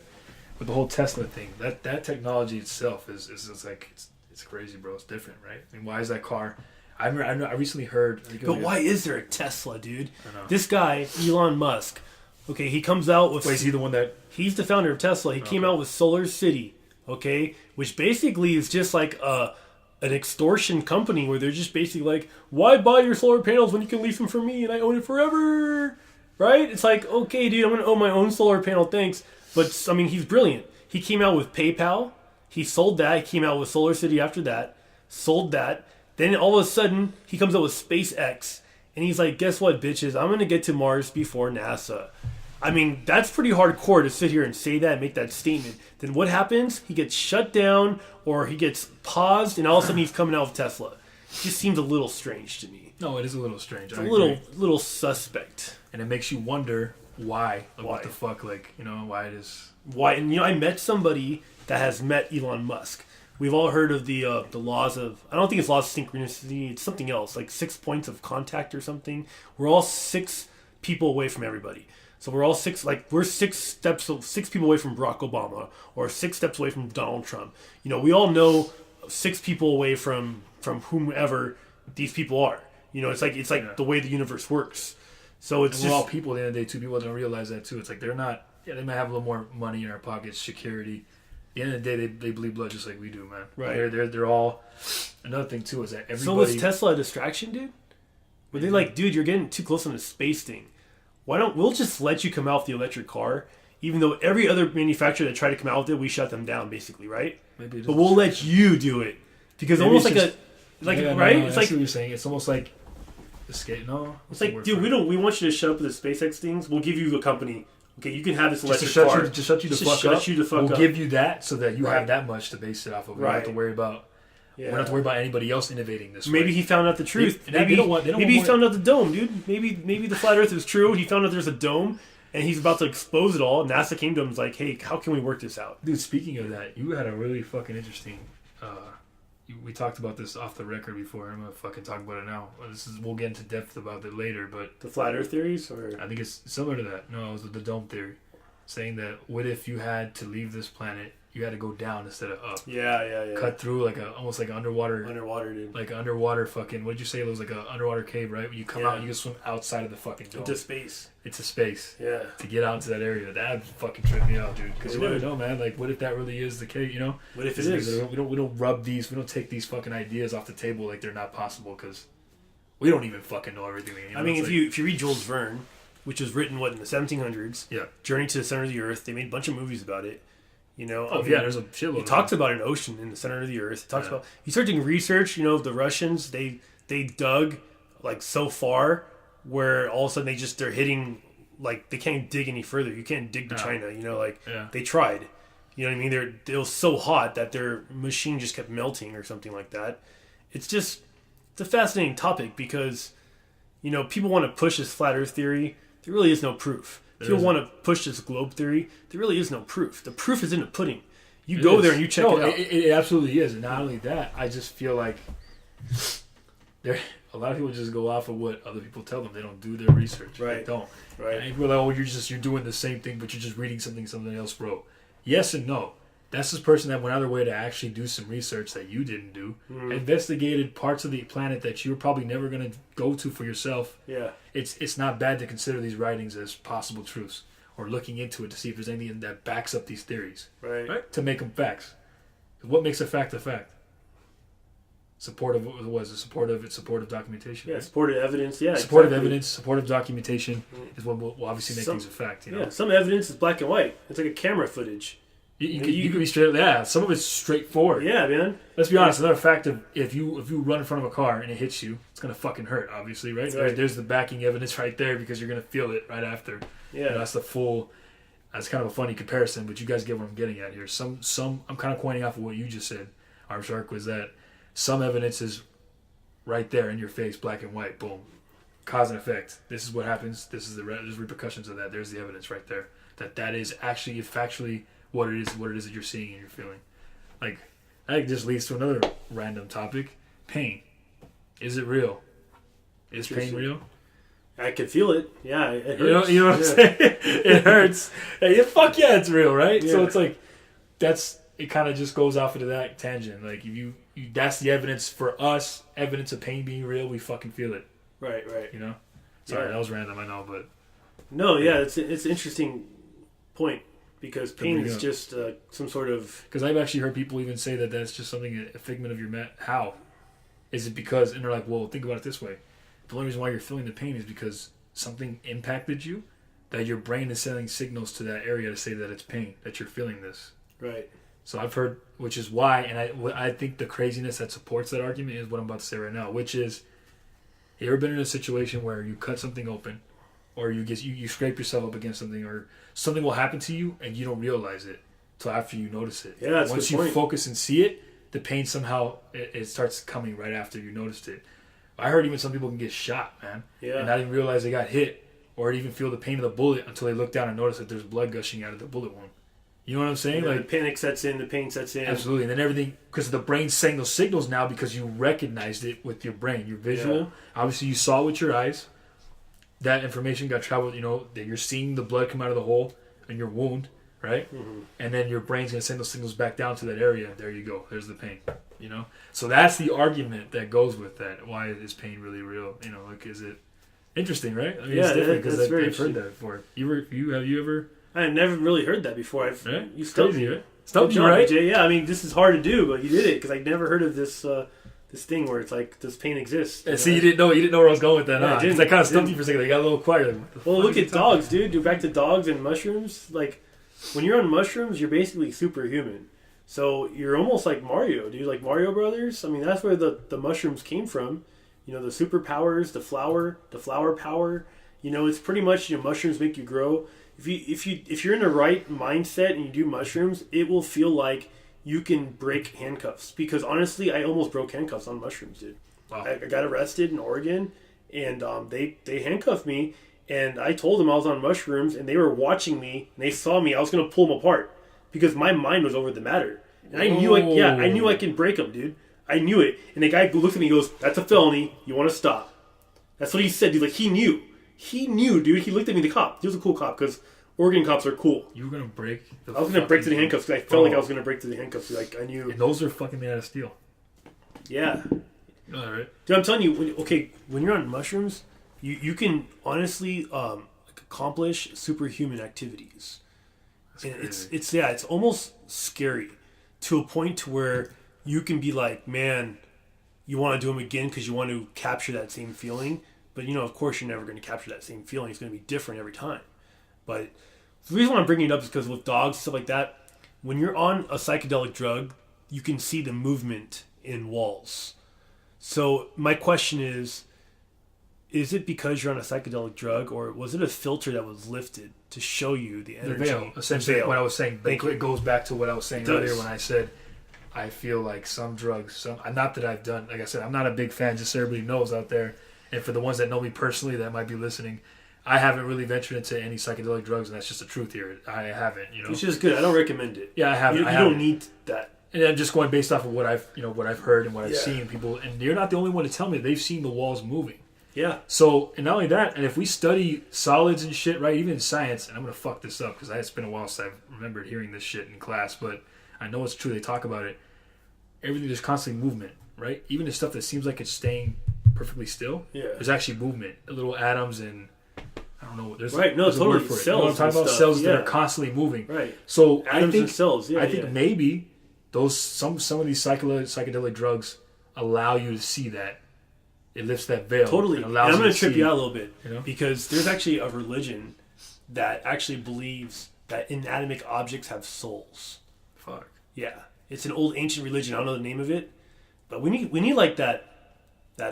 with the whole Tesla thing, that technology itself is like, it's crazy, bro. It's different, right? I mean, why is that car... I recently heard... But why is there a Tesla, dude? I know. This guy, Elon Musk, okay, he comes out with... Wait, is he the one that... He's the founder of Tesla. He came out with Solar City, okay? Which basically is just like an extortion company where they're just basically like, why buy your solar panels when you can lease them from me and I own it forever? Right? It's like, okay, dude, I'm going to own my own solar panel, thanks. But, I mean, he's brilliant. He came out with PayPal. He sold that. He came out with Solar City after that. Sold that. Then all of a sudden, he comes out with SpaceX. And he's like, guess what, bitches? I'm going to get to Mars before NASA. I mean, that's pretty hardcore to sit here and say that and make that statement. Then what happens? He gets shut down or he gets paused, and all of a sudden he's coming out with Tesla. It just seems a little strange to me. No, it is a little strange. It's a little suspect. And it makes you wonder why. Like, what the fuck? Like, why it is... Why? And, I met somebody that has met Elon Musk. We've all heard of the laws of... I don't think it's laws of synchronicity. It's something else, like 6 points of contact or something. We're all 6 people away from everybody. So we're all 6... Like, we're 6 people away from Barack Obama. Or 6 steps away from Donald Trump. We all know 6 people away from whomever these people are. You know, it's like the way the universe works. So it's we're all people at the end of the day too. People don't realize that too. It's like they're not. Yeah, they might have a little more money in our pockets, security. At the end of the day, they bleed blood just like we do, man. Right. They're all. Another thing too is that everybody. So was Tesla a distraction, dude? Were they like, dude, you're getting too close on the space thing. We'll just let you come out with the electric car, even though every other manufacturer that tried to come out with it, we shut them down, basically, right? Maybe. But we'll let you do it because maybe almost it's like just, right? No, it's I like see what you're saying. It's almost like escape. No, it's like, dude, we want you to shut up with the SpaceX things. We'll give you a company. Okay, you can have this electric car. Just shut you the fuck up. We'll give you that so that you have that much to base it off of. We don't have to worry about. Yeah. We don't have to worry about anybody else innovating this. Maybe he found out the truth. Maybe he found out the dome, dude. Maybe the flat Earth is true. He found out there's a dome, and he's about to expose it all. NASA came to him and was like, "Hey, how can we work this out?" Dude, speaking of that, you had a really fucking interesting. We talked about this off the record before. I'm gonna fucking talk about it now. We'll get into depth about it later, but the flat Earth theories, or I think it's similar to that. No, it was the dome theory, saying that what if you had to leave this planet, you had to go down instead of up. Yeah. Cut through almost like underwater, dude. Like underwater fucking. What did you say? It was like an underwater cave, right? When you come out, you can swim outside of the fucking dome. Into space. Into space. Yeah. To get out into that area, that fucking tripped me out, dude. Because you never know, man. Like, what if that really is the case? You know? What if it is? We don't rub these. We don't take these fucking ideas off the table like they're not possible because we don't even fucking know everything. You know? I mean, if you read Jules Verne, which was written in the 1700s, Journey to the Center of the Earth, they made a bunch of movies about it. You know, there's a shitload. He talks about an ocean in the center of the earth. He talks about. He started doing research. You know, the Russians they dug like so far where all of a sudden they're hitting like they can't dig any further. You can't dig to China. You know, they tried. You know what I mean? It was so hot that their machine just kept melting or something like that. It's a fascinating topic because you know people want to push this flat Earth theory. There really is no proof. People want to push this globe theory. There really is no proof. The proof is in the pudding. You go there and you check it out. It absolutely is. And not only that, I just feel like a lot of people just go off of what other people tell them. They don't do their research. Right. They don't. Right. And people are like, you're doing the same thing, but you're just reading something else wrote. Yes and no. That's this person that went out of their way to actually do some research that you didn't do. Mm-hmm. Investigated parts of the planet that you're probably never going to go to for yourself. Yeah. It's not bad to consider these writings as possible truths or looking into it to see if there's anything that backs up these theories. Right. To make them facts. What makes a fact a fact? Supportive documentation. Yeah, right? supportive evidence. Yeah, supportive evidence, supportive documentation is what will obviously make things a fact. You know? Yeah, some evidence is black and white. It's like a camera footage. You can be straight. Yeah, some of it's straightforward. Yeah, man. Let's be honest. Another fact of if you run in front of a car and it hits you, it's gonna fucking hurt. Obviously, right? There's the backing evidence right there because you're gonna feel it right after. Yeah, you know, that's kind of a funny comparison, but you guys get what I'm getting at here. Some I'm kind of pointing off of what you just said, ArmShark, was that some evidence is right there in your face, black and white. Boom, cause and effect. This is what happens. There's repercussions of that. There's the evidence right there. That is actually factually what it is that you're seeing and you're feeling. Like, that just leads to another random topic. Pain. Is it real? Is pain real? I can feel it. Yeah, it hurts. You know what I'm saying? It hurts. Hey, fuck yeah, it's real, right? Yeah. So it's like, it kind of just goes off into that tangent. Like, if you that's the evidence for us, evidence of pain being real, we fucking feel it. Right. You know? Sorry, that was random, I know, but... No, yeah, it's an interesting point. Because pain is just some sort of... Because I've actually heard people even say that that's just something, a figment of your How? Is it because... And they're like, well, think about it this way. The only reason why you're feeling the pain is because something impacted you, that your brain is sending signals to that area to say that it's pain, that you're feeling this. Right. So I've heard, which is why, and I think the craziness that supports that argument is what I'm about to say right now, which is, you ever been in a situation where you cut something open, or you scrape yourself up against something, or something will happen to you and you don't realize it till after you notice it. Yeah, that's Once you focus and see it, the pain somehow it starts coming right after you noticed it. I heard even some people can get shot, man, and not even realize they got hit, or even feel the pain of the bullet until they look down and notice that there's blood gushing out of the bullet wound. You know what I'm saying? Like, the panic sets in, the pain sets in. Absolutely, and then everything, because the brain's saying those signals now because you recognized it with your brain, your visual. Yeah. Obviously, you saw it with your eyes. That information got traveled, that you're seeing the blood come out of the hole in your wound, right? Mm-hmm. And then your brain's going to send those signals back down to that area. There you go. There's the pain. You know, so that's the argument that goes with that. Why is pain really real? You know, like is it interesting, right? I mean, it's different because I've heard that before. Have you ever? I've never really heard that before. Right? You stumped me, right? Stumped you, right? AJ. Yeah, I mean, this is hard to do, but you did it because I never heard of this this thing where it's like, does pain exist? And see, you didn't know where I was going with that. Yeah, Because I kind of stumped you for a second. I got a little quiet. Like, well, look at dogs, dude. Do back to dogs and mushrooms. Like, when you're on mushrooms, you're basically superhuman. So you're almost like Mario, dude. Like Mario Brothers. I mean, that's where the mushrooms came from. You know, the superpowers, the flower power. You know, it's pretty much, you know, mushrooms make you grow. If you're in the right mindset and you do mushrooms, it will feel like you can break handcuffs. Because honestly, I almost broke handcuffs on mushrooms, dude. Wow. I got arrested in Oregon, and they handcuffed me. And I told them I was on mushrooms, and they were watching me, and they saw me. I was gonna pull them apart because my mind was over the matter, and I knew I can break them, dude. I knew it. And the guy looks at me and goes, "That's a felony. You want to stop?" That's what he said, dude. Like, he knew. He knew, dude. He looked at me, the cop. He was a cool cop because Oregon cops are cool. You were going to break I was going to break to the handcuffs because I felt like I was going to break to the handcuffs. Like, I knew. And those are fucking made out of steel. Yeah. All right. Dude, I'm telling you, when you're on mushrooms, you can honestly accomplish superhuman activities. And it's almost scary to a point to where you can be like, man, you want to do them again because you want to capture that same feeling. But, you know, of course, you're never going to capture that same feeling. It's going to be different every time. But the reason why I'm bringing it up is because with dogs, stuff like that, when you're on a psychedelic drug, you can see the movement in walls. So my question is it because you're on a psychedelic drug, or was it a filter that was lifted to show you the energy? The veil. Essentially, what I was saying, it goes back to what I was saying earlier when I said, I feel like some drugs, not that I've done, like I said, I'm not a big fan, just so everybody knows out there. And for the ones that know me personally that might be listening, I haven't really ventured into any psychedelic drugs, and that's just the truth here. I haven't, you know. Which is good. I don't recommend it. Yeah, I haven't. You don't need that. And I'm just going based off of what I've heard and what I've seen people, and you're not the only one to tell me they've seen the walls moving. Yeah. So, and not only that, and if we study solids and shit, right, even in science, and I'm going to fuck this up because it's been a while since I've remembered hearing this shit in class, but I know it's true. They talk about it. Everything, there's constantly movement, right? Even the stuff that seems like it's staying perfectly still, there's actually movement. Little atoms and I don't know. There's a word for it. Cells. You know what I'm talking about? Cells that are constantly moving. Right. So atoms and cells. Yeah. I think maybe some of these psychedelic drugs allow you to see that. It lifts that veil. Totally. And I'm going to trip you out a little bit, you know? Because there's actually a religion that actually believes that inanimate objects have souls. Fuck. Yeah. It's an old ancient religion. I don't know the name of it, but we need like that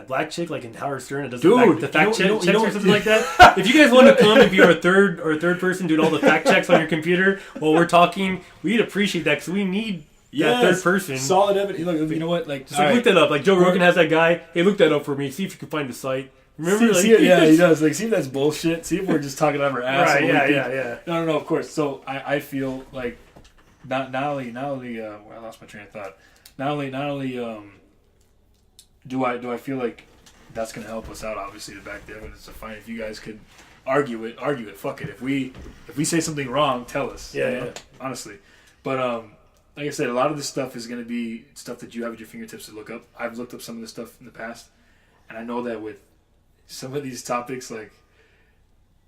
black chick like in Howard Stern that does the fact check or something like that. If you guys want to come and be our third person doing all the fact checks on your computer while we're talking, we'd appreciate that because we need that third person. Solid evidence. Look, you know what? Like, look that up. Like Joe Rogan has that guy. Hey, look that up for me. See if you can find the site. Remember? Yeah, he does. Like, see if that's bullshit. See if we're just talking out of our ass. Right? Yeah. No. Of course. So I feel like not only I lost my train of thought. Not only do I feel like that's going to help us out, obviously, to back the evidence to find if you guys could argue it. Fuck it. If we say something wrong, tell us. Yeah. Honestly. But like I said, a lot of this stuff is going to be stuff that you have at your fingertips to look up. I've looked up some of this stuff in the past, and I know that with some of these topics, like,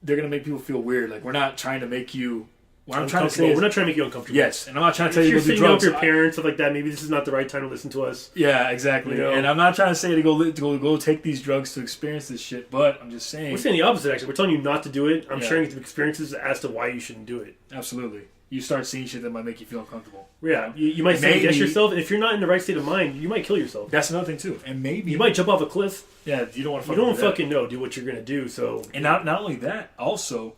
they're going to make people feel weird. Like, we're not trying to make you... What I'm trying to say is, we're not trying to make you uncomfortable. Yes, and I'm not trying to tell you to go do drugs. If you're sitting with your parents, stuff like that, maybe this is not the right time to listen to us. Yeah, exactly. You know? And I'm not trying to say to go take these drugs to experience this shit, but I'm just saying... We're saying the opposite, actually. We're telling you not to do it. I'm sharing the experiences as to why you shouldn't do it. Absolutely. You start seeing shit that might make you feel uncomfortable. Yeah, you might second-guess yourself. If you're not in the right state of mind, you might kill yourself. That's another thing, too. And maybe... You might jump off a cliff. Yeah, you don't want to fucking know, do what you're going to do, so... And not only that, also,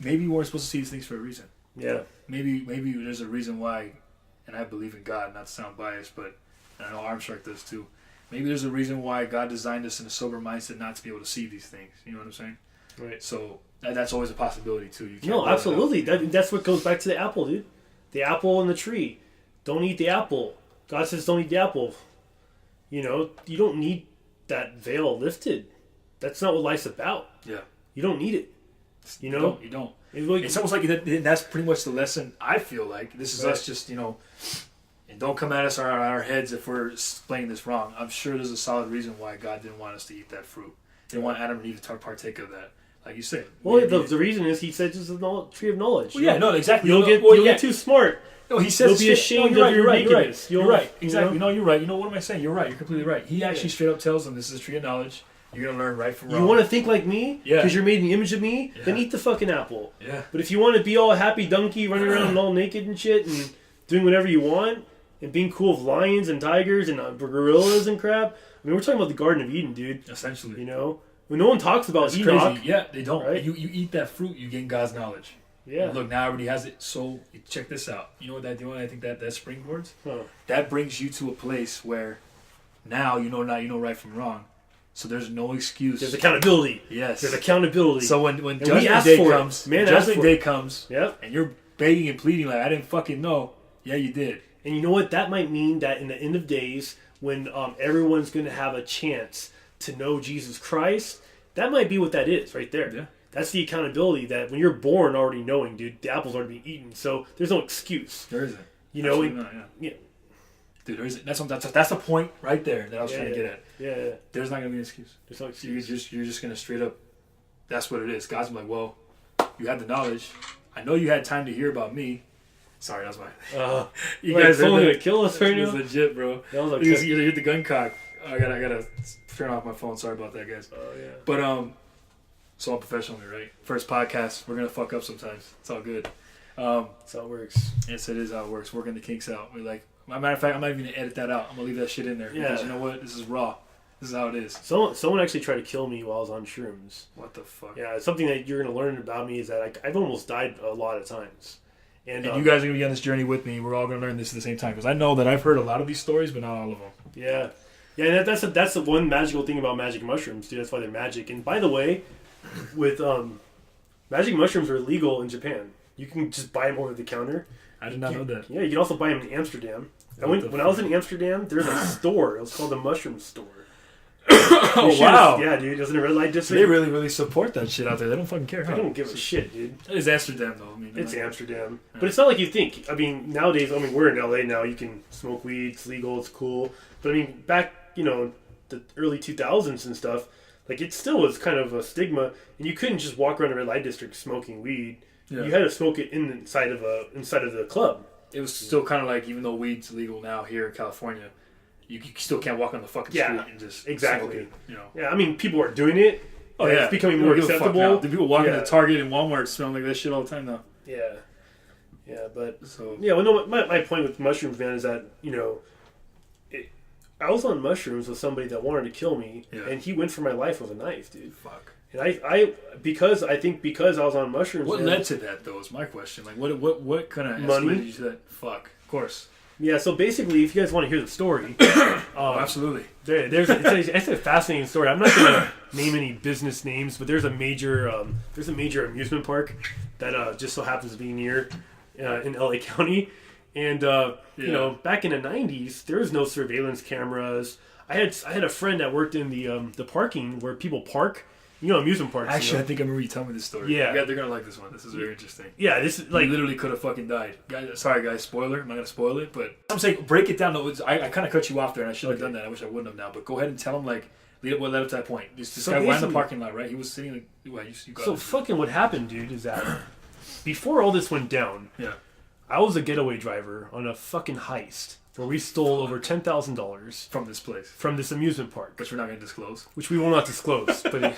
maybe we're supposed to see these things for a reason. Yeah. Maybe there's a reason why, and I believe in God, not to sound biased, but I know ArmShark does too. Maybe there's a reason why God designed us in a sober mindset not to be able to see these things. You know what I'm saying? Right. So that's always a possibility too. You can't no, absolutely. That's what goes back to the apple, dude. The apple and the tree. Don't eat the apple. God says don't eat the apple. You know, you don't need that veil lifted. That's not what life's about. Yeah. You don't need it. You know? You don't. It's almost like that's pretty much the lesson, I feel like. This is us just, And don't come at us on our heads if we're explaining this wrong. I'm sure there's a solid reason why God didn't want us to eat that fruit. He didn't want Adam and Eve to partake of that. Like you said. Well, the reason is he said it's a tree of knowledge. Well, yeah, no, exactly. You'll get too smart. No, he says you'll be ashamed of your nakedness. You're right. Exactly. No, you're right. You know what am I saying? You're right. You're completely right. He actually straight up tells them this is a tree of knowledge. You're going to learn right from wrong. You want to think like me? Yeah. Because you're made in the image of me? Yeah. Then eat the fucking apple. Yeah. But if you want to be all happy donkey, running around all naked and shit and doing whatever you want and being cool with lions and tigers and gorillas and crap, I mean, we're talking about the Garden of Eden, dude. Essentially. You know? When no one talks about That's Enoch. crazy. Yeah, they don't. Right? You eat that fruit, you gain God's knowledge. Yeah. And look, now everybody has it. So check this out. You know what that doing? I think that springboards. Huh. That brings you to a place where now you know right from wrong. So there's no excuse. There's accountability. Yes. There's accountability. So when judgment day comes, yep. and you're begging and pleading like I didn't fucking know. Yeah, you did. And you know what? That might mean that in the end of days, when everyone's going to have a chance to know Jesus Christ, that might be what that is right there. Yeah. That's the accountability that when you're born already knowing, dude, the apple's already being eaten. So there's no excuse. There isn't. You know? Yeah. Dude, there isn't. That's the point right there that I was trying to get at. Yeah. There's not going to be an excuse. There's no excuse. You're just going to straight up, that's what it is. God's like, well, you had the knowledge. I know you had time to hear about me. Sorry, that was my... you guys are going to kill us right now? That was legit, bro. That was like... You hit the gun cock. I gotta turn off my phone. Sorry about that, guys. Oh, yeah. But, so unprofessionally, right? First podcast, we're going to fuck up sometimes. It's all good. That's how it works. Yes, it is how it works. Working the kinks out. We're like... Matter of fact, I'm not even going to edit that out. I'm going to leave that shit in there. Yeah. Because you know what? This is raw. This is how it is. Someone actually tried to kill me while I was on shrooms. What the fuck? Yeah, something that you're going to learn about me is that I've almost died a lot of times. And you guys are going to be on this journey with me. We're all going to learn this at the same time. Because I know that I've heard a lot of these stories, but not all of them. Yeah. Yeah, and that's the one magical thing about magic mushrooms, dude. That's why they're magic. And by the way, with magic mushrooms are illegal in Japan. You can just buy them over the counter. I did not know that. Yeah, you can also buy them in Amsterdam. When I was in Amsterdam, there's a store. It was called the Mushroom Store. Oh, wow. Yeah, dude. It was in a red light district. They really, really support that shit out there. They don't fucking care. They don't give a shit, dude. It is Amsterdam, though. I mean, it's Amsterdam. Yeah. But it's not like you think. I mean, nowadays, we're in LA now. You can smoke weed. It's legal. It's cool. But, I mean, back, the early 2000s and stuff, like, it still was kind of a stigma. And you couldn't just walk around a red light district smoking weed. Yeah. You had to smoke it inside of the club. It was still kind of like, even though weed's legal now here in California, you still can't walk on the fucking street and just smoke it, Yeah, I mean, people are doing it. Oh, yeah. It's becoming more acceptable. The people walking to Target and Walmart smelling like that shit all the time now. Yeah. Yeah, but... So... Yeah, well, no, my point with mushrooms, man, is that, I was on mushrooms with somebody that wanted to kill me, and he went for my life with a knife, dude. Fuck. And because I was on mushrooms... What led to that, though, is my question. Like, what kind of... Money? You said, fuck. Of course. Yeah, so basically, if you guys want to hear the story... absolutely. It's a fascinating story. I'm not going to name any business names, but there's a major amusement park that just so happens to be near in LA County. And, back in the 90s, there was no surveillance cameras. I had a friend that worked in the parking where people park. Amusement parks. Actually, I think I remember you telling me this story. Yeah. They're going to like this one. This is very interesting. Yeah, this is like... You literally could have fucking died. Sorry, guys. Spoiler. I'm not going to spoil it, but... I'm saying, break it down. I kind of cut you off there, and I should have done that. I wish I wouldn't have now. But go ahead and tell him, like, what led up to that point. This guy went in the parking lot, right? He was sitting, like... Well, you got fucking what happened, dude, is that... Before all this went down... Yeah. I was a getaway driver on a fucking heist where we stole over $10,000 from this place, from this amusement park, which we're not going to disclose. Which we will not disclose, but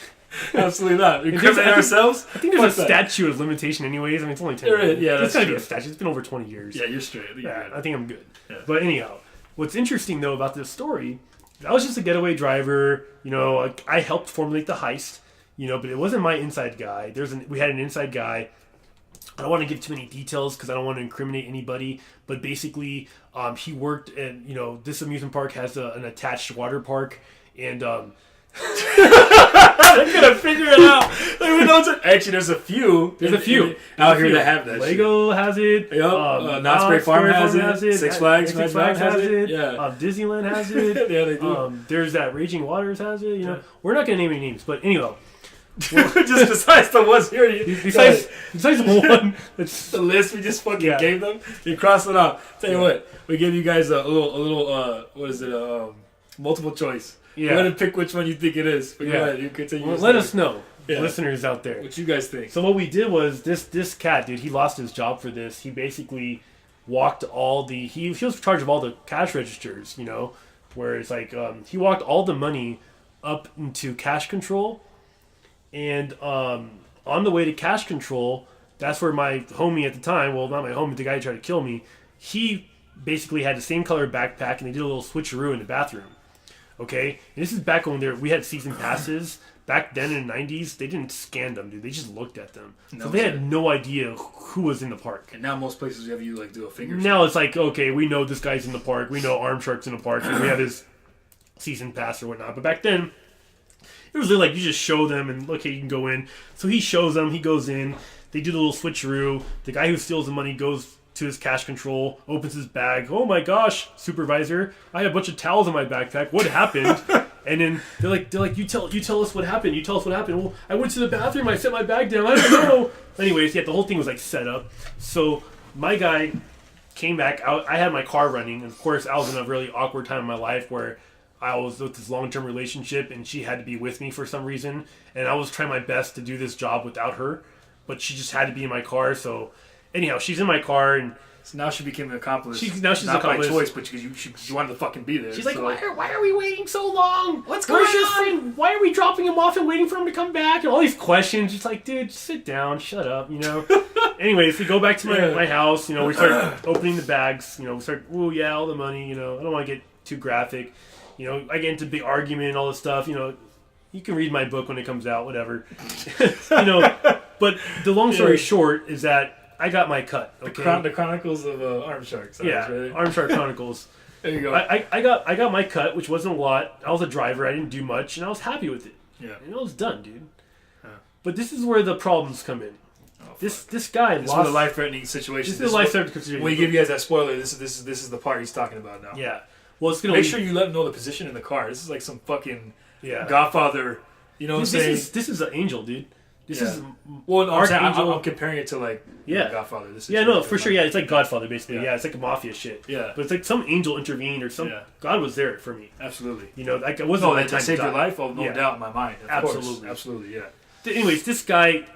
absolutely not. Incriminate ourselves. I think there's a statute of limitation, anyways. I mean, it's only 10 years. Yeah, it's gotta be a statute. It's been over 20 years. Yeah, you're straight. I think I'm good. Yeah. But anyhow, what's interesting though about this story, I was just a getaway driver. I helped formulate the heist. But it wasn't my inside guy. We had an inside guy. I don't want to give too many details because I don't want to incriminate anybody. But basically, he worked at, this amusement park has an attached water park. And I'm going to figure it out. Actually, there's a few. Out here that have that Lego shit. has it. Yep. Knott's Berry Farm has it. Six Flags has it. Yeah. Disneyland has it. Yeah, they do. There's that Raging Waters has it. We're not going to name any names. But anyhow, Just besides the ones here. Besides the one that's the list we just fucking gave them, you cross it off. Tell you what, we give you guys a little what is it? Multiple choice. Yeah. Go ahead and pick which one you think it is. But go ahead, you continue. Well, let us know, listeners out there, what you guys think. So what we did was this cat, dude, he lost his job for this. He basically walked all the he was in charge of all the cash registers, you know, where it's like he walked all the money up into cash control, and on the way to cash control, that's where my homie at the time, well, not my homie, the guy who tried to kill me, he basically had the same color backpack, and they did a little switcheroo in the bathroom. Okay, and this is back when we had season passes. Back then in the 90s, they didn't scan them, dude. They just looked at them. So they had no idea who was in the park. And now most places have you like do a finger scan. Now it's like, okay, we know this guy's in the park. We know ArmShark's in the park. And we have his season pass or whatnot. But back then, it was really like you just show them and, okay, you can go in. So he shows them. He goes in. They do the little switcheroo. The guy who steals the money goes to his cash control, opens his bag. Oh my gosh, supervisor, I have a bunch of towels in my backpack. What happened? And then they're like, you tell us what happened. You tell us what happened. Well, I went to the bathroom. I set my bag down. I don't know. Anyways, the whole thing was like set up. So my guy came back out. I had my car running, and of course, I was in a really awkward time in my life where I was with this long-term relationship, and she had to be with me for some reason. And I was trying my best to do this job without her, but she just had to be in my car. So anyhow, she's in my car, and so now she became an accomplice. She's not an accomplice. By choice, but because you wanted to fucking be there. She's like, why are we waiting so long? What's going on? Why are we dropping him off and waiting for him to come back? And all these questions. She's like, dude, just sit down, shut up, you know. Anyways, we go back to my house. You know, we start opening the bags. You know, we start, all the money. You know, I don't want to get too graphic. You know, I get into big argument and all this stuff. You know, you can read my book when it comes out, whatever. You know, but the long story short is that I got my cut. Okay, the Chronicles of ArmShark. ArmShark Chronicles. There you go. I got my cut, which wasn't a lot. I was a driver. I didn't do much, and I was happy with it. Yeah, and it was done, dude. But this is where the problems come in. This guy lost. This is a life-threatening situation. This is a life-threatening situation. When you give you guys that spoiler, this is the part he's talking about now. Yeah. Well, it's gonna make sure you let him know the position in the car. This is like some fucking Godfather. You know what I'm saying? This is an angel, dude. This is I'm comparing it to like Godfather. This is for sure. Yeah, it's like Godfather basically. Yeah, it's like a mafia shit. Yeah, but it's like some angel intervened or some God was there for me. Absolutely. You know, like it wasn't that saved your life. Oh, no doubt in my mind. Absolutely. Yeah. Anyways, this guy,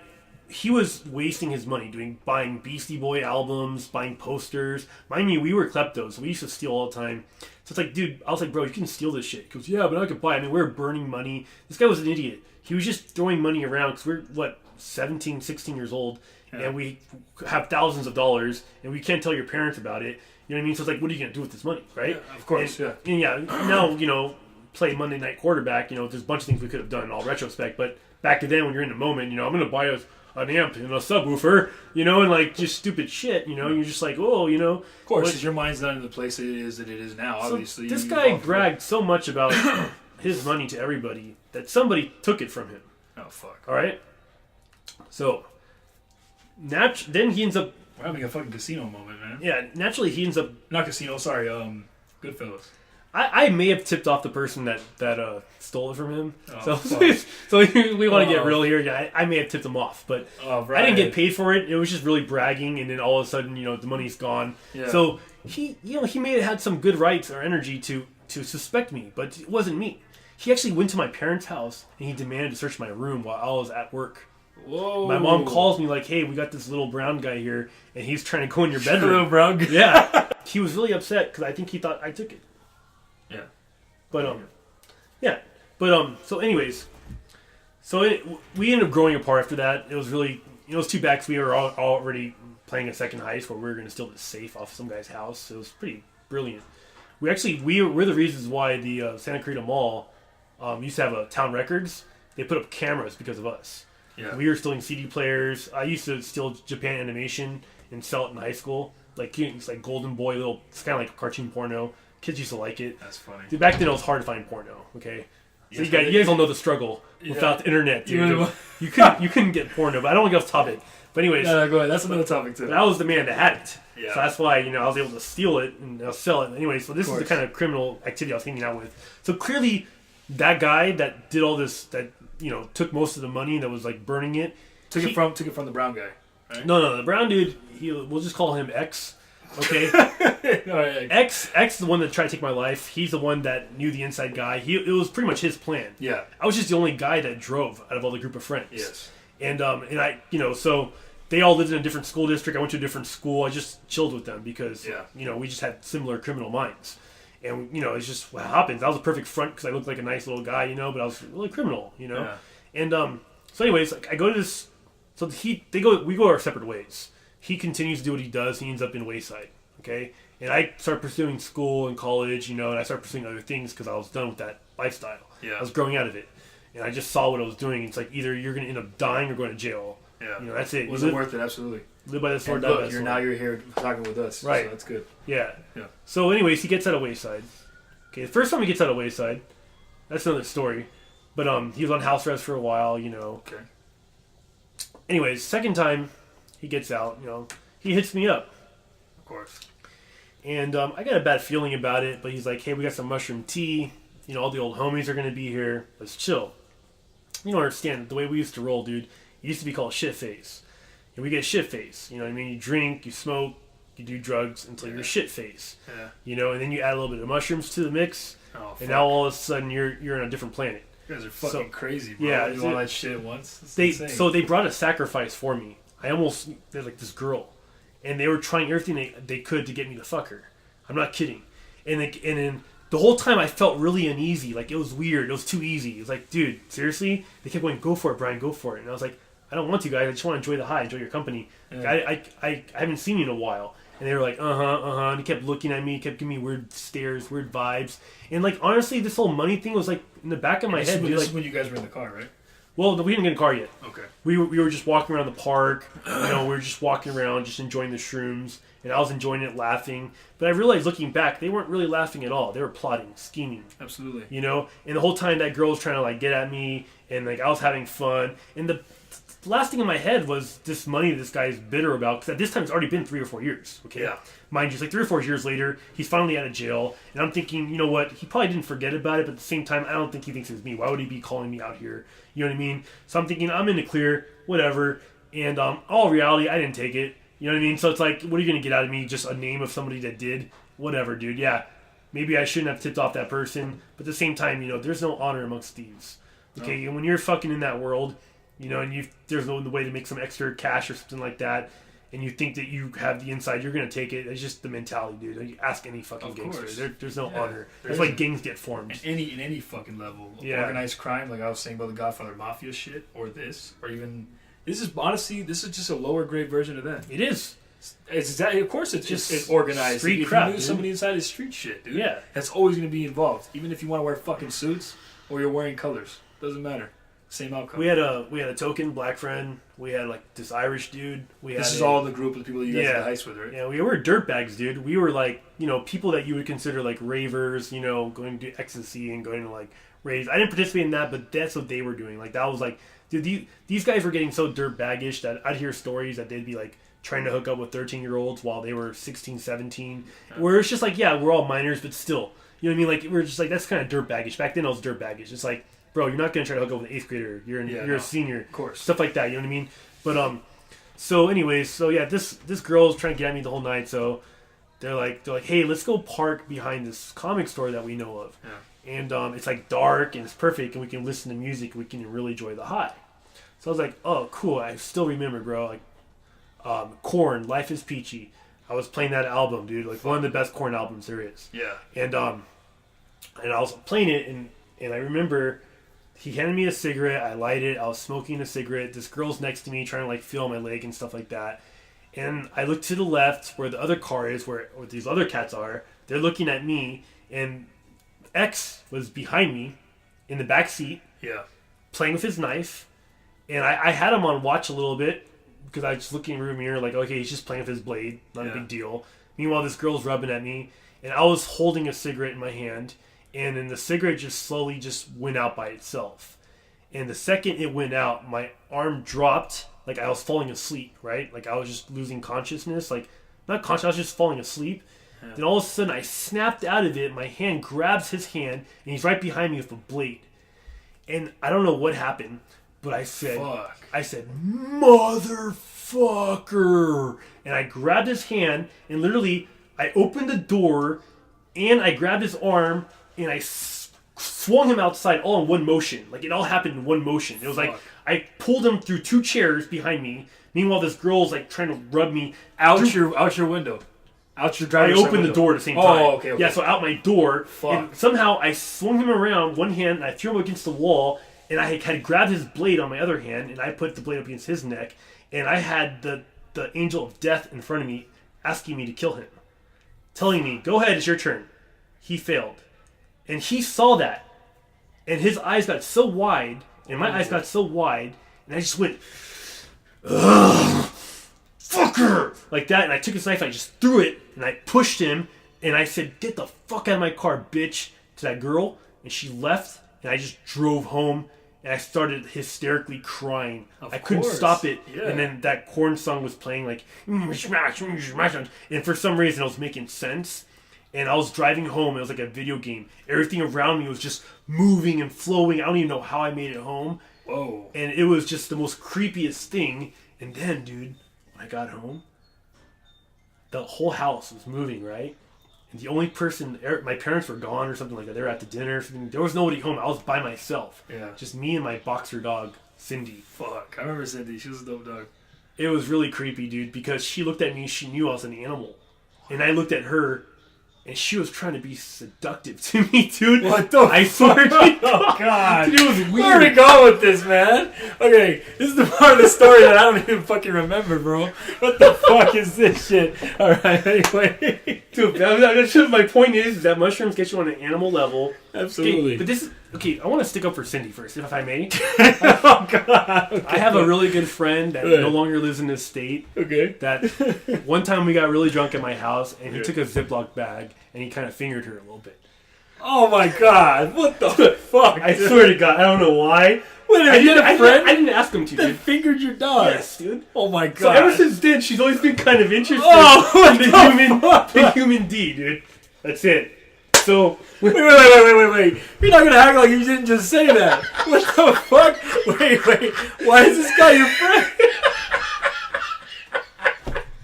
he was wasting his money buying Beastie Boy albums, buying posters. Mind you, we were kleptos. We used to steal all the time. So it's like, dude, I was like, bro, you can steal this shit. He goes, yeah, but I could buy it. I mean, we were burning money. This guy was an idiot. He was just throwing money around because we're, 17, 16 years old, and we have thousands of dollars, and we can't tell your parents about it. You know what I mean? So it's like, what are you going to do with this money, right? Yeah, of course, and now, you know, play Monday Night Quarterback, you know, there's a bunch of things we could have done in all retrospect, but back then when you're in the moment, you know, I'm going to buy an amp and a subwoofer, you know, and like just stupid shit, you know, you're just like, oh, you know. Of course, because your mind's not in the place that it is now, so obviously. This guy bragged so much about his money to everybody that somebody took it from him. Oh, fuck. All right? So, then he ends up... We're having a fucking casino moment, man. Yeah, naturally he ends up... Not casino, sorry, Goodfellas. I may have tipped off the person that stole it from him. Oh, so we want to get real here. Yeah, I may have tipped him off, but I didn't get paid for it. It was just really bragging, and then all of a sudden, you know, the money's gone. Yeah. So he may have had some good rights or energy to suspect me, but it wasn't me. He actually went to my parents' house and he demanded to search my room while I was at work. Whoa. My mom calls me like, hey, we got this little brown guy here and he's trying to go in your bedroom. Little brown guy? Yeah. He was really upset because I think he thought I took it. Yeah. But, so anyways, we ended up growing apart after that. It was really, it was too bad because we were already playing a second heist where we were going to steal the safe off some guy's house. It was pretty brilliant. We're the reasons why the Santa Clarita Mall used to have a Town Records. They put up cameras because of us. Yeah. We were stealing CD players. I used to steal Japan animation and sell it in high school. Like, it's like Golden Boy, it's kind of like cartoon porno. Kids used to like it. That's funny. Dude, back then it was hard to find porno, okay? So you guys don't know the struggle without the internet, dude. You couldn't get porno, but I don't want to get off topic. But anyways. No, go ahead. That's another topic, too. But I was the man that had it. Yeah. So that's why, I was able to steal it and sell it. Anyway, so this is the kind of criminal activity I was hanging out with. So clearly, that guy that did all this, that took most of the money that was like burning it. Took it from the brown guy. Right? No, the brown dude. We'll just call him X. Okay. Right. X is the one that tried to take my life. He's the one that knew the inside guy. It was pretty much his plan. Yeah. I was just the only guy that drove out of all the group of friends. Yes. And I, so they all lived in a different school district. I went to a different school. I just chilled with them because, we just had similar criminal minds. And, it's just what happens. I was a perfect front because I looked like a nice little guy, but I was really criminal, Yeah. And so anyways, I go to this. So we go our separate ways. He continues to do what he does. He ends up in Wayside, okay? And I start pursuing school and college, and I started pursuing other things because I was done with that lifestyle. Yeah. I was growing out of it. And I just saw what I was doing. It's like either you're going to end up dying or going to jail. Yeah. That's it. Was it worth it? Absolutely. Live by the sword, die look, by the sword. now you're here talking with us. Right. So that's good. Yeah. Yeah. So anyways, he gets out of Wayside. Okay, the first time he gets out of Wayside, that's another story. But he was on house arrest for a while, Okay. Anyways, second time he gets out, he hits me up. Of course. And I got a bad feeling about it, but he's like, hey, we got some mushroom tea. All the old homies are going to be here. Let's chill. You don't understand. The way we used to roll, dude, it used to be called shit face. And we get shit face. You know what I mean? You drink, you smoke, you do drugs until you're shit face. Yeah. And then you add a little bit of mushrooms to the mix. Oh, fuck. And now all of a sudden you're on a different planet. You guys are fucking crazy, bro. Yeah. You do all that shit at once? So they brought a sacrifice for me. They're like this girl. And they were trying everything they could to get me to fuck her. I'm not kidding. And then the whole time I felt really uneasy. Like, it was weird. It was too easy. It was like, dude, seriously? They kept going, go for it, Brian, go for it. And I was like, I don't want to, guys. I just want to enjoy the high, enjoy your company. Yeah. I haven't seen you in a while. And they were like, And he kept looking at me, kept giving me weird stares, weird vibes. And, like, honestly, this whole money thing was, like, in the back of my head. This is when you guys were in the car, right? Well, we didn't get in a car yet. Okay. We were just walking around the park. We were just walking around, just enjoying the shrooms. And I was enjoying it, laughing. But I realized, looking back, they weren't really laughing at all. They were plotting, scheming. Absolutely. And the whole time that girl was trying to, like, get at me. And, like, I was having fun. And the last thing in my head was this money this guy is bitter about. Because at this time, it's already been 3 or 4 years. Okay. Yeah. Mind you, it's like 3 or 4 years later, he's finally out of jail. And I'm thinking, you know what? He probably didn't forget about it. But at the same time, I don't think he thinks it was me. Why would he be calling me out here? You know what I mean? So I'm thinking, I'm in the clear, whatever. And all reality, I didn't take it. You know what I mean? So it's like, what are you going to get out of me? Just a name of somebody that did? Whatever, dude. Yeah. Maybe I shouldn't have tipped off that person. But at the same time, there's no honor amongst thieves. Okay? No. And when you're fucking in that world, and there's no way to make some extra cash or something like that, and you think that you have the inside, you're going to take it. It's just the mentality, dude. You ask any fucking gangster. There's no honor. That's why gangs get formed. In any fucking level. Yeah. Organized crime, like I was saying about the Godfather Mafia shit, or even... This is just a lower grade version of that. It is. It's exactly, of course, it's organized. Street if crap, you knew somebody inside is street shit, dude. Yeah. That's always going to be involved. Even if you want to wear fucking suits or you're wearing colors. Doesn't matter. Same outcome. We had a token black friend. We had like this Irish dude. This is all the group of people that you guys had heist with, right? Yeah, we were dirtbags, dude. We were like, people that you would consider like ravers, going to ecstasy and going to like raves. I didn't participate in that, but that's what they were doing. Like, that was like, dude, these guys were getting so dirtbaggish that I'd hear stories that they'd be like trying to hook up with 13-year-olds while they were 16, 17. Yeah. Where it's just like, yeah, we're all minors, but still. You know what I mean? Like, we're just like, that's kind of dirtbaggish. Back then, I was dirtbaggish. It's like, bro, you're not going to try to hook up with an 8th grader. You're a senior. Of course. Stuff like that, you know what I mean? But, so anyways, so yeah, this girl's trying to get at me the whole night, so they're like, hey, let's go park behind this comic store that we know of. Yeah. And it's like dark and it's perfect and we can listen to music. We can really enjoy the high. So I was like, oh, cool. I still remember, bro. Like, Korn, Life is Peachy. I was playing that album, dude. Like, one of the best Korn albums there is. Yeah. And I was playing it, and I remember he handed me a cigarette. I lighted it. I was smoking a cigarette. This girl's next to me trying to, like, feel my leg and stuff like that. And I look to the left where the other car is, where these other cats are. They're looking at me, and X was behind me in the back seat. Yeah. Playing with his knife. And I had him on watch a little bit because I was just looking in the rear mirror like, okay, he's just playing with his blade. Not a big deal. Meanwhile, this girl's rubbing at me. And I was holding a cigarette in my hand. And then the cigarette just slowly just went out by itself. And the second it went out, my arm dropped. Like I was falling asleep, right? Like I was just losing consciousness. Like, not conscious, I was just falling asleep. Yeah. Then all of a sudden I snapped out of it. My hand grabs his hand. And he's right behind me with a blade. And I don't know what happened, but I said, Fuck. motherfucker. And I grabbed his hand, and literally, I opened the door, and I grabbed his arm, and I swung him outside all in one motion. Like, it all happened in one motion. It was like, I pulled him through 2 chairs behind me. Meanwhile, this girl's like trying to rub me out your window. Out your driver's I opened the door at the same time. Oh, okay. Yeah, so out my door. Fuck. And somehow I swung him around one hand, and I threw him against the wall, and I had grabbed his blade on my other hand, and I put the blade up against his neck, and I had the angel of death in front of me asking me to kill him. Telling me, go ahead, it's your turn. He failed. And he saw that. And his eyes got so wide, and my eyes got so wide, and I just went, ugh, fucker! Like that, and I took his knife, and I just threw it, and I pushed him, and I said, get the fuck out of my car, bitch, to that girl, and she left, and I just drove home, and I started hysterically crying. I couldn't stop it, and then that Korn song was playing, like, and for some reason it was making sense, and I was driving home, it was like a video game. Everything around me was just moving and flowing. I don't even know how I made it home. Whoa. And it was just the most creepiest thing. And then, dude, when I got home, the whole house was moving, right? And the only person, my parents were gone or something like that. They were at the dinner or something. There was nobody home. I was by myself. Yeah. Just me and my boxer dog, Cindy. Fuck. I remember Cindy. She was a dope dog. It was really creepy, dude, because she looked at me, she knew I was an animal. And I looked at her, and she was trying to be seductive to me, dude. What the I swear to God. Oh, God. Dude, it was weird. Where are we going with this, man? Okay, this is the part of the story that I don't even fucking remember, bro. What the fuck is this shit? Alright, anyway. Dude, my point is that mushrooms get you on an animal level. Absolutely. Okay, but this is... Okay, I want to stick up for Cindy first, if I may. Oh, God. Okay. I have a really good friend that no longer lives in this state. Okay. That one time we got really drunk at my house, and he took a Ziploc bag, and he kind of fingered her a little bit. Oh, my God. What the fuck? I swear to God, I don't know why. Wait a minute, you had a friend I didn't ask him to, that dude. fingered your dog? Yes, dude. Oh, my God. So ever since then, she's always been kind of interested in the human D, dude. That's it. So... Wait. You're not going to act like you didn't just say that. What the fuck? Wait. Why is this guy your friend?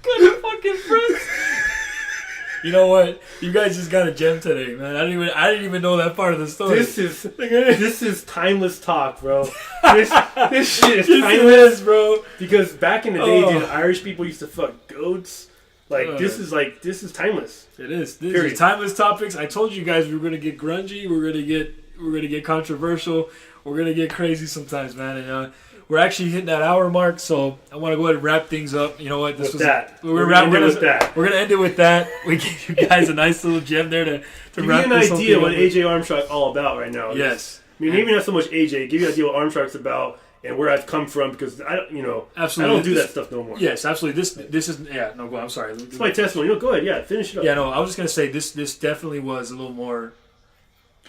Good fucking friends. You know what? You guys just got a gem today, man. I didn't even know that part of the story. This is timeless talk, bro. This shit is timeless, bro. Because back in the day, dude, Irish people used to fuck goats. This is timeless. It is. These are timeless topics. I told you guys we were gonna get grungy. We're gonna get controversial. We're gonna get crazy sometimes, man. And we're actually hitting that hour mark, so I want to go ahead and wrap things up. You know what? We're gonna end it with that. We gave you guys a nice little gem there to give wrap you an this idea what AJ ArmShark all about right now. Yes. I mean, maybe not so much AJ. Give you an idea what ArmShark's about and where I've come from, because I don't do that stuff no more. Yes, absolutely. This is no. Go. I'm sorry. It's my testimony. Go ahead. Yeah, finish it up. Yeah, no. I was just gonna say this definitely was a little more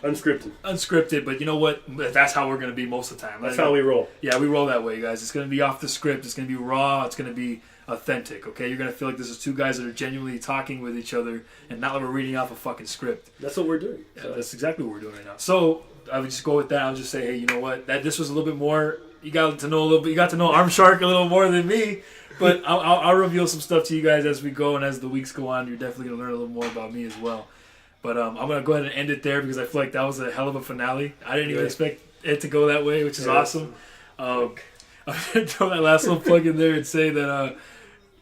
unscripted, but you know what? That's how we're gonna be most of the time. That's how we roll. Yeah, we roll that way, guys. It's gonna be off the script. It's gonna be raw. It's gonna be authentic. Okay, you're gonna feel like this is 2 guys that are genuinely talking with each other, and not like we're reading off a fucking script. That's what we're doing. Yeah, that's exactly what we're doing right now. So I would just go with that. I'll just say, hey, you know what? This was a little bit more. You got to know a little bit. You got to know ArmShark a little more than me, but I'll reveal some stuff to you guys as we go, and as the weeks go on, you're definitely gonna learn a little more about me as well. But I'm gonna go ahead and end it there because I feel like that was a hell of a finale. I didn't even expect it to go that way, which is awesome. I'm gonna throw that last little plug in there and say that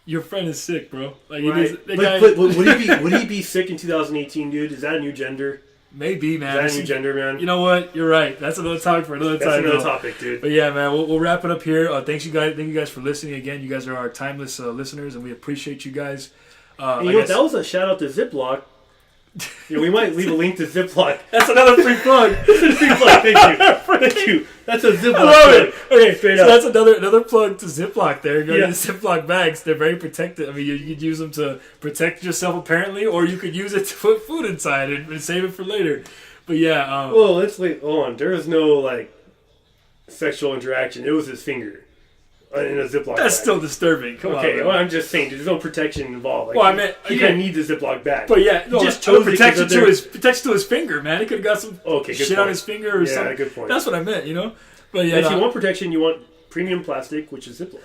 your friend is sick, bro. Like, but would he be sick in 2018, dude? Is that a new gender? Maybe, man. Is that a new gender, man? You know what? You're right. That's another topic for another time. That's another topic, dude. But yeah, man, we'll wrap it up here. Thank you guys for listening again. You guys are our timeless listeners, and we appreciate you guys. And that was a shout out to Ziploc. We might leave a link to Ziploc. That's another free plug. Thank you. That's a Ziploc I love plug. it. Okay, straight so up. that's another plug to Ziploc there. Go to the Ziploc bags. They're very protected. I mean, you could use them to protect yourself, apparently, or you could use it to put food inside and save it for later. But yeah. Well, let's wait. Hold on. There was no, sexual interaction. It was his finger. in a Ziploc That's bag. still disturbing. Come on. Okay, Man. well, I'm just saying, there's no protection involved. Like, Well, I meant he didn't need the Ziploc bag. But yeah, no, he just chose chose protection to his finger, man. He could have got some good shit point. on his finger or something. Yeah, good point. That's what I meant, you know. But yeah, if you want protection, you want premium plastic, which is Ziploc.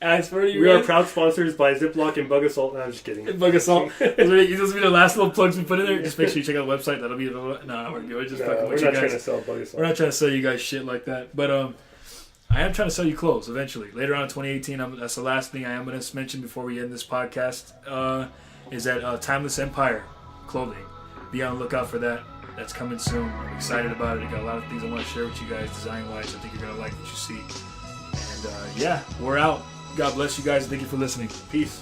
As for you, we are proud sponsors by Ziploc and Bug Assault. No, I'm just kidding. Bug Assault. Those will be the last little plugs we put in there. Just make sure you check out the website. That'll be no, we're good. We're just fucking with you guys. We're not trying to sell Bug Assault. We're not trying to sell you guys shit like that. But I am trying to sell you clothes eventually. Later on in 2018, that's the last thing I am going to mention before we end this podcast. Is that Tiimeless Empire clothing? Be on the lookout for that. That's coming soon. I'm excited about it. I got a lot of things I want to share with you guys design-wise. I think you're going to like what you see. And yeah, we're out. God bless you guys. Thank you for listening. Peace.